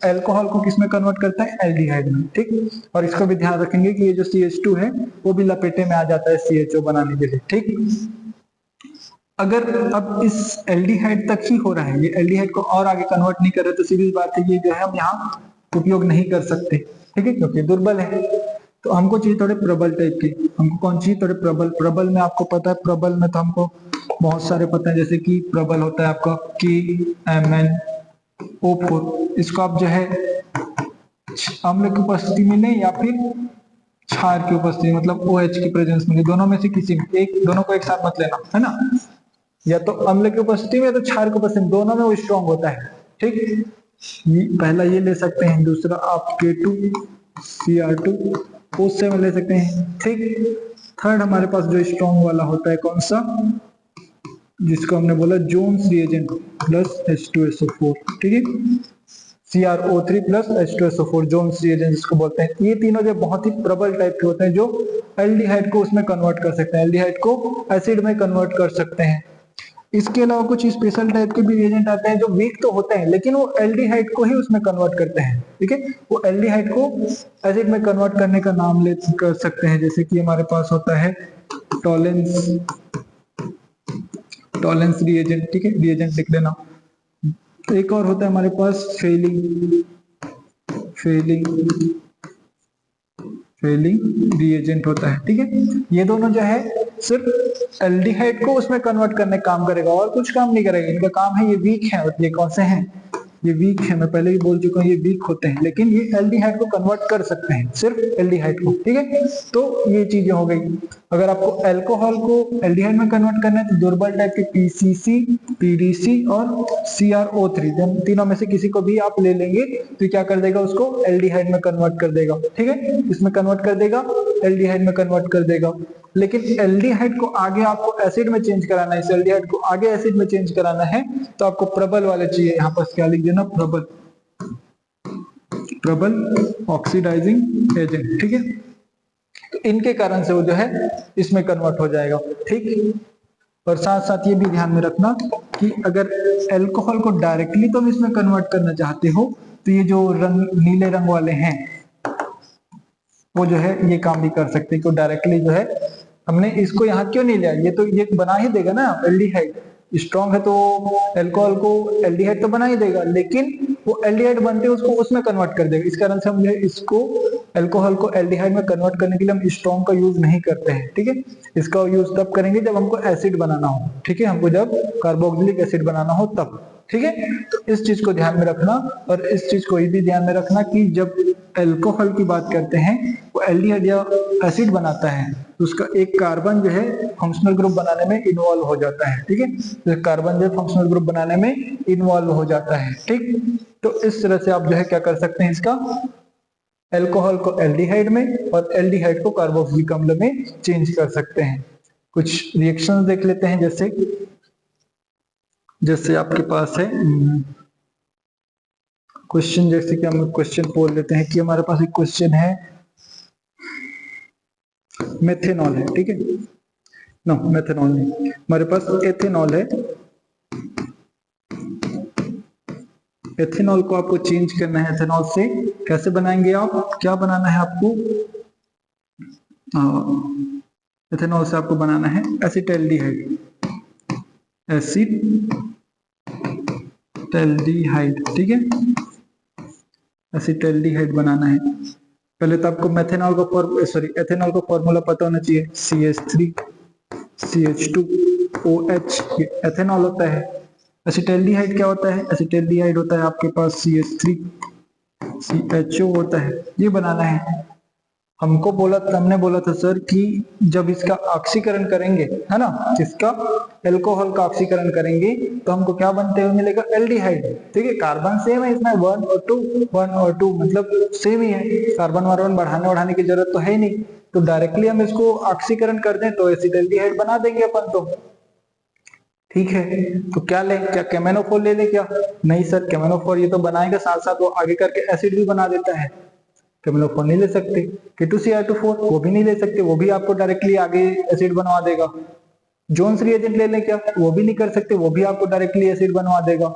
अल्कोहल को किसमें कन्वर्ट करता है, एल्डिहाइड में, ठीक। और इसको भी ध्यान रखेंगे कि ये जो CH2 है वो भी लपेटे में आ जाता है CHO बनाने के लिए, ठीक। अगर अब इस एल्डिहाइड तक ही हो रहा है, ये एल्डिहाइड को और आगे कन्वर्ट नहीं कर रहे, तो सीधी बात है ये जो है हम यहाँ उपयोग नहीं कर सकते, ठीक है, क्योंकि दुर्बल है। तो हमको चाहिए थोड़े प्रबल टाइप के, हमको कौन चाहिए, थोड़े प्रबल। प्रबल में आपको पता है, प्रबल में तो हमको बहुत सारे पता है, जैसे कि प्रबल होता है आपका KMnO4। इसको आप जो है अम्ल की उपस्थिति में लें या फिर क्षार की उपस्थिति, मतलब OH की प्रेजेंस में, दोनों में से किसी में एक, दोनों को एक साथ मत लेना, है ना। या तो अम्ल की उपस्थिति में या तो क्षार की उपस्थिति में, दोनों में वो स्ट्रॉन्ग होता है, ठीक। पहला ये ले सकते हैं, दूसरा आप K2Cr2 उससे में ले सकते हैं, ठीक। थर्ड हमारे पास जो स्ट्रॉन्ग वाला होता है कौन सा, जिसको हमने बोला जोन्स रिएजेंट प्लस H2SO4, ठीक है। CrO3 plus H2SO4 Jones reagent जिसको बोलते हैं। ये तीनों जो बहुत ही प्रबल टाइप के होते हैं, जो एल्डिहाइड को उसमें कन्वर्ट कर सकते हैं, एल्डिहाइड को एसिड में कन्वर्ट कर सकते हैं। इसके अलावा कुछ स्पेशल टाइप के भी रिएजेंट आते हैं जो वीक तो होते हैं, लेकिन वो एल्डिहाइड को ही उसमें कन्वर्ट करते हैं, ठीक है। वो एल्डिहाइड को एसिड में कन्वर्ट करने का नाम ले कर सकते हैं, जैसे कि हमारे पास होता है टॉलेंस रिएजेंट, ठीक है, रिएजेंट लिख लेना। एक और होता है हमारे पास फेलिंग रिएजेंट होता है, ठीक है। ये दोनों जो है सिर्फ एल्डिहाइड को उसमें कन्वर्ट करने का काम करेगा और कुछ काम नहीं करेगा। इनका काम है, ये वीक है, और ये कौन से हैं, ये वीक है, मैं पहले ही बोल चुका हूँ ये वीक होते हैं, लेकिन ये एल्डिहाइड को कन्वर्ट कर सकते हैं, सिर्फ एल्डिहाइड को, ठीक है। तो ये चीजें हो गई। अगर आपको अल्कोहल को एल्डिहाइड में कन्वर्ट करना है तो दुर्बल टाइप के PCC, PDC और CrO3 तीनों में से किसी को भी आप ले लेंगे तो क्या कर देगा, उसको एल्डिहाइड में कन्वर्ट कर देगा, ठीक है। इसमें कन्वर्ट कर देगा, एल्डिहाइड में कन्वर्ट कर देगा। लेकिन एल्डिहाइड को आगे आपको एसिड में चेंज कराना है, इस एल्डिहाइड को आगे एसिड में चेंज कराना है तो आपको प्रबल वाले चाहिए। यहाँ पर क्या लिख देना, प्रबल ऑक्सीडाइजिंग एजेंट, ठीक है। तो इनके कारण से वो जो है इसमें कन्वर्ट हो जाएगा, ठीक। और साथ साथ ये भी ध्यान में रखना कि अगर अल्कोहल को डायरेक्टली तो इसमें कन्वर्ट करना चाहते हो तो ये जो रंग नीले रंग वाले हैं वो जो है ये काम भी कर सकते हैं, क्यों डायरेक्टली जो है हमने इसको यहाँ क्यों नहीं लिया, ये तो ये बना ही देगा ना एल्डिहाइड, स्ट्रॉन्ग है तो अल्कोहल को एल्डिहाइड तो बना ही देगा, लेकिन वो एल्डिहाइड बनते उसको उसमें कन्वर्ट कर देगा। इस कारण से हम जो है इसको अल्कोहल को एल्डिहाइड में कन्वर्ट करने के लिए हम स्ट्रॉन्ग का यूज नहीं करते हैं, ठीक है। इसका यूज तब करेंगे जब हमको एसिड बनाना हो, ठीक है, हमको जब कार्बोक्सिलिक एसिड बनाना हो तब, ठीक है। तो इस चीज को ध्यान में रखना, और इस चीज को ये भी ध्यान में रखना कि जब अल्कोहल की बात करते हैं वो एल्डिहाइड या एसिड बनाता है तो उसका एक कार्बन जो है फंक्शनल ग्रुप बनाने में इन्वॉल्व हो जाता है, ठीक है। तो कार्बन जो है फंक्शनल ग्रुप बनाने में इन्वॉल्व हो जाता है, ठीक। तो इस तरह से आप जो है क्या कर सकते हैं, इसका अल्कोहल को एल्डिहाइड में और एल्डिहाइड को कार्बोक्सिलिक अम्ल में चेंज कर सकते हैं। कुछ रिएक्शंस देख लेते हैं, जैसे जैसे आपके पास है क्वेश्चन, जैसे कि हम क्वेश्चन बोल लेते हैं कि हमारे पास एक क्वेश्चन है मेथेनॉल है, ठीक है। नो, मेथेनॉल नहीं, हमारे पास एथेनॉल है। एथेनॉल को आपको चेंज करना है एथेनॉल से। कैसे बनाएंगे आप, क्या बनाना है आपको, एथेनॉल से आपको बनाना है एसिटाल्डिहाइड, एसिटाल्डिहाइड, ठीक है। एसिटाल्डिहाइड बनाना है। पहले तो आपको मेथेनॉल को एथेनॉल को फॉर्मूला पता होना चाहिए, CH3CH2OH, ये एथेनॉल होता है। एसिटाल्डिहाइड क्या होता है, एसिटाल्डिहाइड होता है आपके पास CH3CHO होता है, ये बनाना है। हमने बोला था सर कि जब इसका ऑक्सीकरण करेंगे, है ना, इसका अल्कोहल का ऑक्सीकरण करेंगे तो हमको क्या बनते हुए मिलेगा, एल्डिहाइड, ठीक है। कार्बन सेम है इसमें, 1 और 2 मतलब सेम ही है, कार्बन वार्बन बढ़ाने की जरूरत तो है नहीं। तो डायरेक्टली हम इसको ऑक्सीकरण कर दें तो एसिटाल्डिहाइड बना देंगे अपन तो, ठीक है। तो क्या लें, क्या केमेनोफोर ले लें क्या, नहीं सर, केमेनोफोर ये तो बनाएगा साथ साथ वो आगे करके एसिड भी बना देता है, तो हम लोग नहीं ले सकते। K2Cr2 4 वो भी नहीं ले सकते, वो भी आपको डायरेक्टली आगे एसिड बनवा देगा। जोन्स रिएजेंट ले लें क्या, वो भी नहीं कर सकते, वो भी आपको डायरेक्टली एसिड बनवा देगा।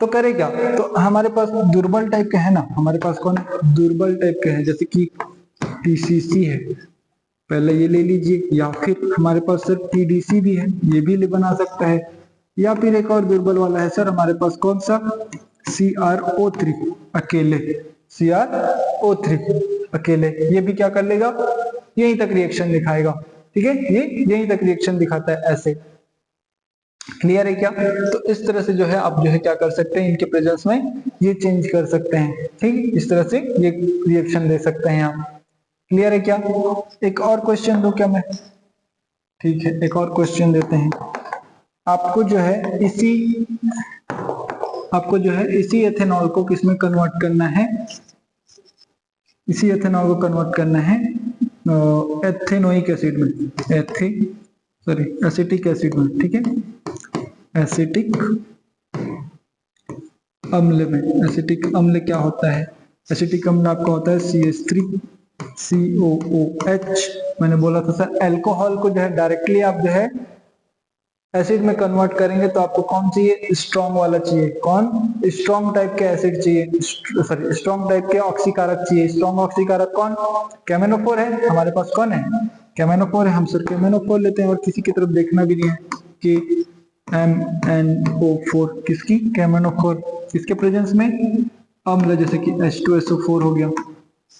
तो करे क्या, तो हमारे पास दुर्बल टाइप के है ना, हमारे पास कौन दुर्बल टाइप के हैं, जैसे कि TCC है, पहले ये ले लीजिए, या फिर हमारे पास सर TDC भी है, ये भी बना सकता है, या फिर एक और दुर्बल वाला है सर हमारे पास, कौन सा, CrO3 अकेले, CrO3 अकेले, ये भी क्या कर लेगा, यहीं तक रिएक्शन दिखाएगा, ठीक है। ये यहीं तक रिएक्शन दिखाता है ऐसे, क्लियर है क्या। तो इस तरह से जो है आप जो है क्या कर सकते हैं, इनके प्रेजेंस में ये चेंज कर सकते हैं, ठीक, इस तरह से ये रिएक्शन दे सकते हैं आप, क्लियर है क्या। एक और क्वेश्चन दो क्या मैं, ठीक है, एक और क्वेश्चन देते हैं आपको, जो है इसी एथेनॉल को किसमें कन्वर्ट करना है, इसी एथेनॉल को कन्वर्ट करना है एथेनोइक एसिड में, एसिटिक एसिड में, ठीक है, एसिटिक अम्ल में। एसिटिक अम्ल क्या होता है, एसिटिक अम्ल आपका होता है CH3COOH। मैंने बोला था सर अल्कोहल को जो है डायरेक्टली आप जो है एसिड में कन्वर्ट करेंगे तो आपको कौन चाहिए, स्ट्रॉन्ग वाला चाहिए, कौन, स्ट्रॉन्ग टाइप के एसिड चाहिए, सॉरी स्ट्रॉन्ग टाइप के ऑक्सीकारक चाहिए। स्ट्रॉन्ग ऑक्सीकारक कौन, केमेनोफोर है हमारे पास, कौन है, केमेनोफोर है, हम सर केमेनोफोर लेते हैं, और किसी की तरफ देखना भी नहीं है कि MnO4 किसकी, केमेनोफोर, किसके प्रेजेंस में, अम्ल, जैसे कि H2SO4 हो गया,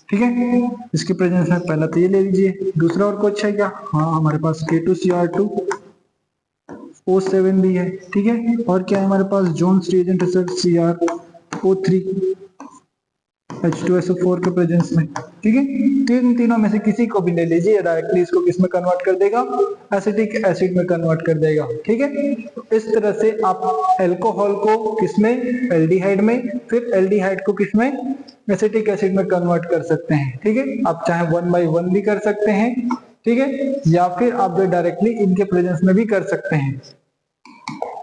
ठीक है, इसके प्रेजेंस में पहला तो ये ले लीजिए। दूसरा और कुछ है क्या, हाँ हमारे पास K2Cr2O7 भी है, ठीक है, और क्या है हमारे पास, जोन्स रिएजेंट है सर CrO3 H2SO4 के प्रेजेंस में, ठीक है। तीन तीनों में से किसी को भी ले लीजिए, डायरेक्टली इसको किस में कन्वर्ट कर देगा, एसिटिक एसिड में कन्वर्ट कर देगा, ठीक है। तो इस तरह से आप अल्कोहल को किसमें, एल्डिहाइड में, फिर एल्डिहाइड को किसमें, एसिटिक एसिड में कन्वर्ट कर सकते हैं, ठीक है। आप चाहे 1 by 1 भी कर सकते हैं, ठीक है, या फिर आप जो डायरेक्टली इनके प्रेजेंस में भी कर सकते हैं,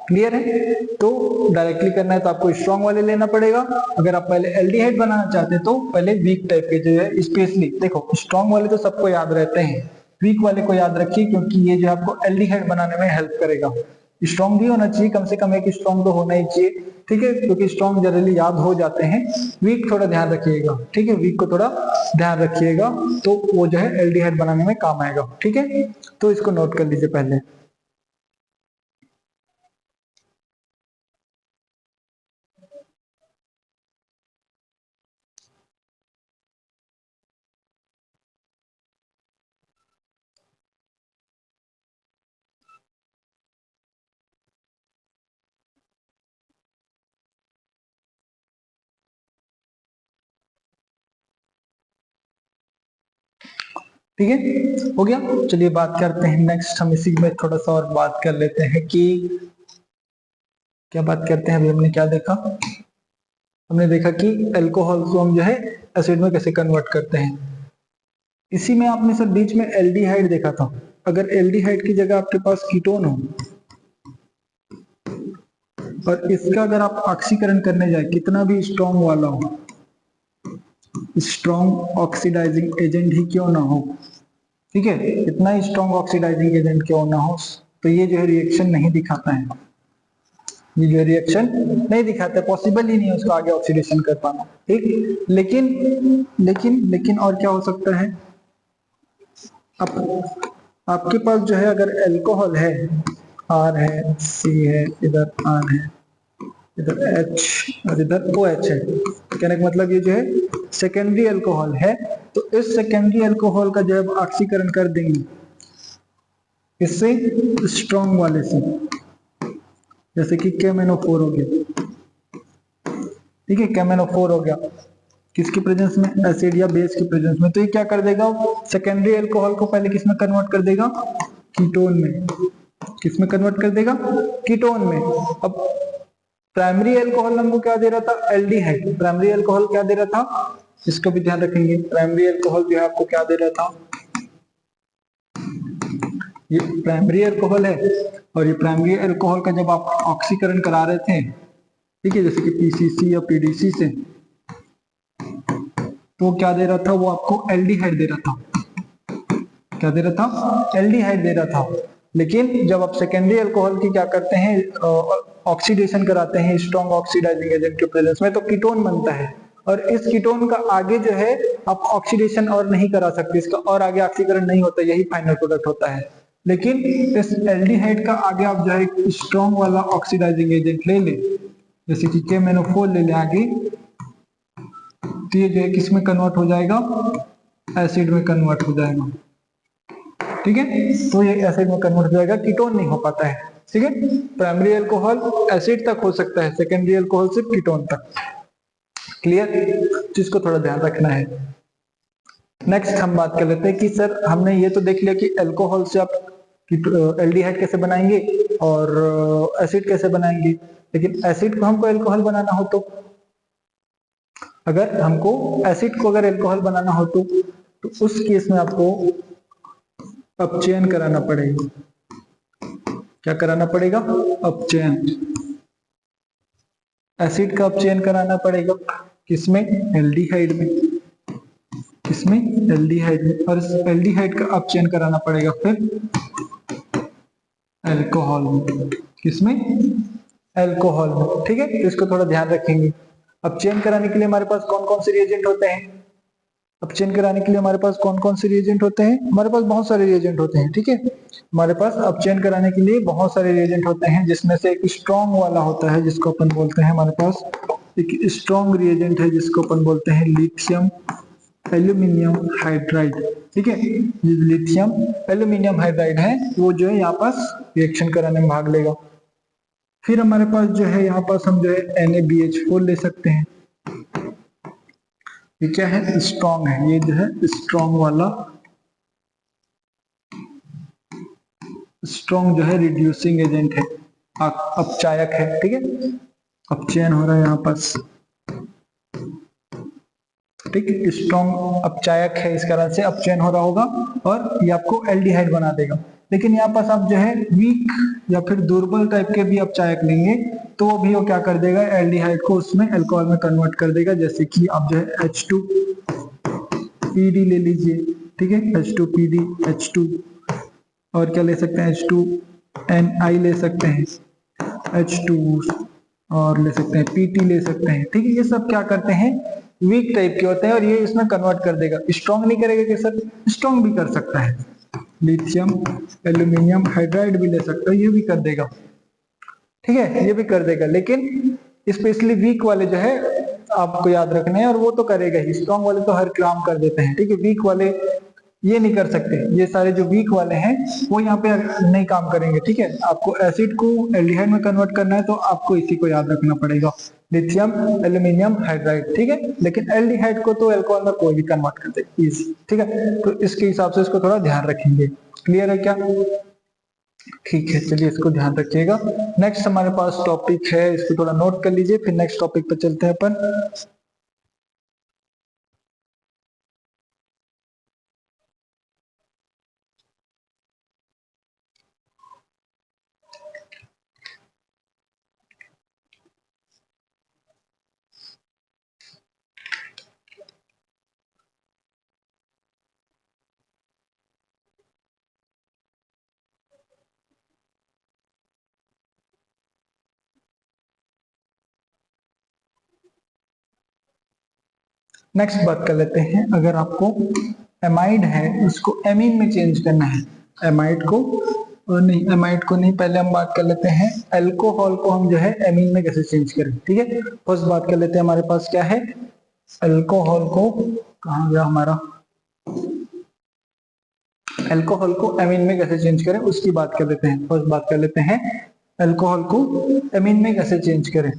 क्लियर है। तो डायरेक्टली करना है तो आपको स्ट्रॉन्ग वाले लेना पड़ेगा, अगर आप पहले एल्डिहाइड बनाना चाहते हैं तो पहले वीक टाइप के जो है, स्पेशली देखो स्ट्रॉन्ग वाले तो सबको याद रहते हैं, वीक वाले को याद रखिए, क्योंकि ये जो आपको एल्डिहाइड बनाने में हेल्प करेगा। स्ट्रॉन्ग भी होना चाहिए, कम से कम एक स्ट्रॉन्ग तो होना ही चाहिए, ठीक है, क्योंकि स्ट्रॉन्ग जनरली याद हो जाते हैं, वीक थोड़ा ध्यान रखिएगा, ठीक है, वीक को थोड़ा ध्यान रखिएगा, तो वो जो है एल्डिहाइड बनाने में काम आएगा, ठीक है। तो इसको नोट कर लीजिए पहले। ठीक है, हो गया। चलिए बात करते हैं नेक्स्ट, हम इसी में थोड़ा सा और बात कर लेते हैं कि क्या बात करते हैं। अभी हमने क्या देखा, हमने देखा कि अल्कोहल को हम जो है एसिड में कैसे कन्वर्ट करते हैं। इसी में आपने सर बीच में एल्डिहाइड देखा था। अगर एल्डिहाइड की जगह आपके पास कीटोन हो और इसका अगर आप ऑक्सीकरण करने जाए, कितना भी स्ट्रॉन्ग वाला हो, स्ट्रॉन्ग ऑक्सीडाइजिंग एजेंट ही क्यों ना हो, ठीक है, इतना ही स्ट्रॉन्ग ऑक्सीडाइजिंग एजेंट क्यों ना हो, तो ये जो है रिएक्शन नहीं दिखाता है, ये जो रिएक्शन नहीं दिखाता, पॉसिबल ही नहीं है उसको आगे ऑक्सीडेशन कर पाना। ठीक, लेकिन लेकिन लेकिन और क्या हो सकता है, आपके पास जो है अगर अल्कोहल है, आर है, सी है, इधर आर है, इधर H और इधर OH है, कहने का मतलब ये जो है सेकेंडरी अल्कोहल है, तो इस सेकेंडरी अल्कोहल का जब ऑक्सीकरण कर देंगे इससे स्ट्रॉन्ग वाले से, जैसे कि KMnO4 हो गया, ठीक है, KMnO4 हो गया, किसकी प्रेजेंस में, एसिड या बेस की प्रेजेंस में, तो ये क्या कर देगा, सेकेंडरी अल्कोहल को पहले किस में कन्वर्ट कर देगा, कीटोन में, किस में कन्वर्ट कर देगा, कीटोन में। अब प्राइमरी अल्कोहल हमको क्या दे रहा था, एल्डिहाइड, प्राइमरी अल्कोहल क्या दे रहा था, इसको भी ध्यान रखेंगे, प्राइमरी अल्कोहल जो है आपको क्या दे रहा था, ये प्राइमरी अल्कोहल है, और ये प्राइमरी अल्कोहल का जब आप ऑक्सीकरण करा रहे थे, ठीक है, जैसे कि पीसीसी या पीडीसी से, तो क्या दे रहा था, वो आपको एल्डिहाइड दे रहा था, क्या दे रहा था, एल्डिहाइड दे रहा था। लेकिन जब आप सेकेंडरी अल्कोहल की क्या करते हैं, ऑक्सीडेशन कराते हैं स्ट्रॉन्ग ऑक्सीडाइजिंग एजेंट के प्रेजेंस में, तो कीटोन बनता है, और इस कीटोन का आगे जो है आप ऑक्सीडेशन और नहीं करा सकते, इसका और आगे ऑक्सीकरण नहीं होता, यही फाइनल प्रोडक्ट होता है। लेकिन इस एल्डिहाइड का आगे आप जो है स्ट्रॉन्ग वाला ऑक्सीडाइजिंग एजेंट ले ले, जैसे कि KMnO4 ले ले आगे, तो ये जो है किस में कन्वर्ट हो जाएगा, एसिड में कन्वर्ट हो जाएगा, ठीक है, तो ये एसिड में कन्वर्ट हो जाएगा, कीटोन नहीं हो पाता है, ठीक है। प्राइमरी अल्कोहल एसिड तक हो सकता है, सेकेंडरी अल्कोहल सिर्फ कीटोन तक, क्लियर, जिसको थोड़ा ध्यान रखना है। नेक्स्ट हम बात कर लेते हैं कि सर हमने ये तो देख लिया कि अल्कोहल से आप एल्डिहाइड कैसे बनाएंगे और एसिड कैसे बनाएंगे, लेकिन एसिड को हमको अल्कोहल बनाना हो तो, अगर हमको एसिड को अगर अल्कोहल बनाना हो तो उस केस में आपको अपचयन कराना पड़ेगा, क्या कराना पड़ेगा, अपचयन, एसिड का अपचयन कराना पड़ेगा, किसमें, एल्डिहाइड में, किसमें, एल्डिहाइड में, और इस एल्डिहाइड का अपचयन कराना पड़ेगा फिर अल्कोहल में, किसमें, अल्कोहल में, ठीक है, तो इसको थोड़ा ध्यान रखेंगे। अपचयन कराने के लिए हमारे पास कौन कौन से रिएजेंट होते हैं, अपचयन कराने के लिए हमारे पास कौन कौन से रिएजेंट होते हैं, हमारे पास बहुत सारे रिएजेंट होते हैं, ठीक है, हमारे पास अपचयन कराने के लिए बहुत सारे रिएजेंट होते हैं, जिसमें से एक स्ट्रॉन्ग वाला होता है जिसको अपन बोलते हैं, हमारे पास एक स्ट्रॉन्ग रिएजेंट है जिसको अपन बोलते हैं लिथियम एल्यूमिनियम हाइड्राइड, ठीक है, लिथियम एल्यूमिनियम हाइड्राइड है, वो जो है यहाँ पास रिएक्शन कराने में भाग लेगा। फिर हमारे पास जो है यहाँ पास हम जो है NaBH4 ले सकते हैं, ये क्या है, स्ट्रॉन्ग है, ये जो है स्ट्रॉन्ग वाला, स्ट्रॉन्ग जो है रिड्यूसिंग एजेंट है, अपचायक है, ठीक है, अपचयन हो रहा है यहाँ पास, ठीक है, स्ट्रॉन्ग अपचायक है, इस कारण से अपचयन हो रहा होगा और ये आपको एल्डिहाइड बना देगा। लेकिन यहाँ पास आप जो है वीक या फिर दुर्बल टाइप के भी अपचायक लेंगे तो वो भी वो क्या कर देगा, एल्डिहाइड को उसमें अल्कोहल में कन्वर्ट कर देगा, जैसे कि आप जो है H2PD ले लीजिए, ठीक है, H2PD, H2 और क्या ले सकते हैं, H2NI ले सकते हैं, H2 और ले सकते हैं PT ले सकते हैं, ठीक है, ये सब क्या करते हैं, वीक टाइप के होते हैं और ये इसमें कन्वर्ट कर देगा, स्ट्रॉन्ग नहीं करेगा कि सर, स्ट्रॉन्ग भी कर सकता है, लिथियम एल्यूमिनियम हाइड्राइड भी ले सकता है, ये भी कर देगा, ठीक है, ये भी कर देगा, लेकिन स्पेशली वीक वाले जो है आपको याद रखने हैं, और वो तो करेगा ही, स्ट्रॉन्ग वाले तो हर काम कर देते हैं, ठीक है, वीक वाले ये नहीं कर सकते, ये सारे जो वीक वाले हैं वो यहाँ पे नहीं काम करेंगे। ठीक है, आपको एसिड को एल्डिहाइड में कन्वर्ट करना है तो आपको इसी को याद रखना पड़ेगा, लिथियम एल्यूमिनियम हाइड्राइड। ठीक है, लेकिन एल्डिहाइड को तो अल्कोहल में कोई भी कन्वर्ट कर दे इजी। ठीक है, तो इसके हिसाब से इसको थोड़ा ध्यान रखेंगे। क्लियर है क्या? ठीक है, चलिए इसको ध्यान रखिएगा। नेक्स्ट हमारे पास टॉपिक है, इसको थोड़ा नोट कर लीजिए, फिर नेक्स्ट टॉपिक पे चलते हैं अपन। नेक्स्ट बात कर लेते हैं, अगर आपको एमाइड है उसको एमीन में चेंज करना है, एमाइड को नहीं, एमाइड को नहीं, पहले हम बात कर लेते हैं अल्कोहल को हम जो है एमीन में कैसे चेंज करें। ठीक है, फर्स्ट बात कर लेते हैं, हमारे पास क्या है, अल्कोहल को, कहाँ गया हमारा, अल्कोहल को एमीन में कैसे चेंज करें उसकी बात कर लेते हैं। फर्स्ट बात कर लेते हैं अल्कोहल को एमीन में कैसे चेंज करें।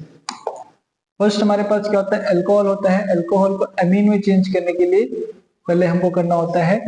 फर्स्ट हमारे पास क्या होता है, अल्कोहल होता है, अल्कोहल को एमीन में चेंज करने के लिए पहले हमको करना होता है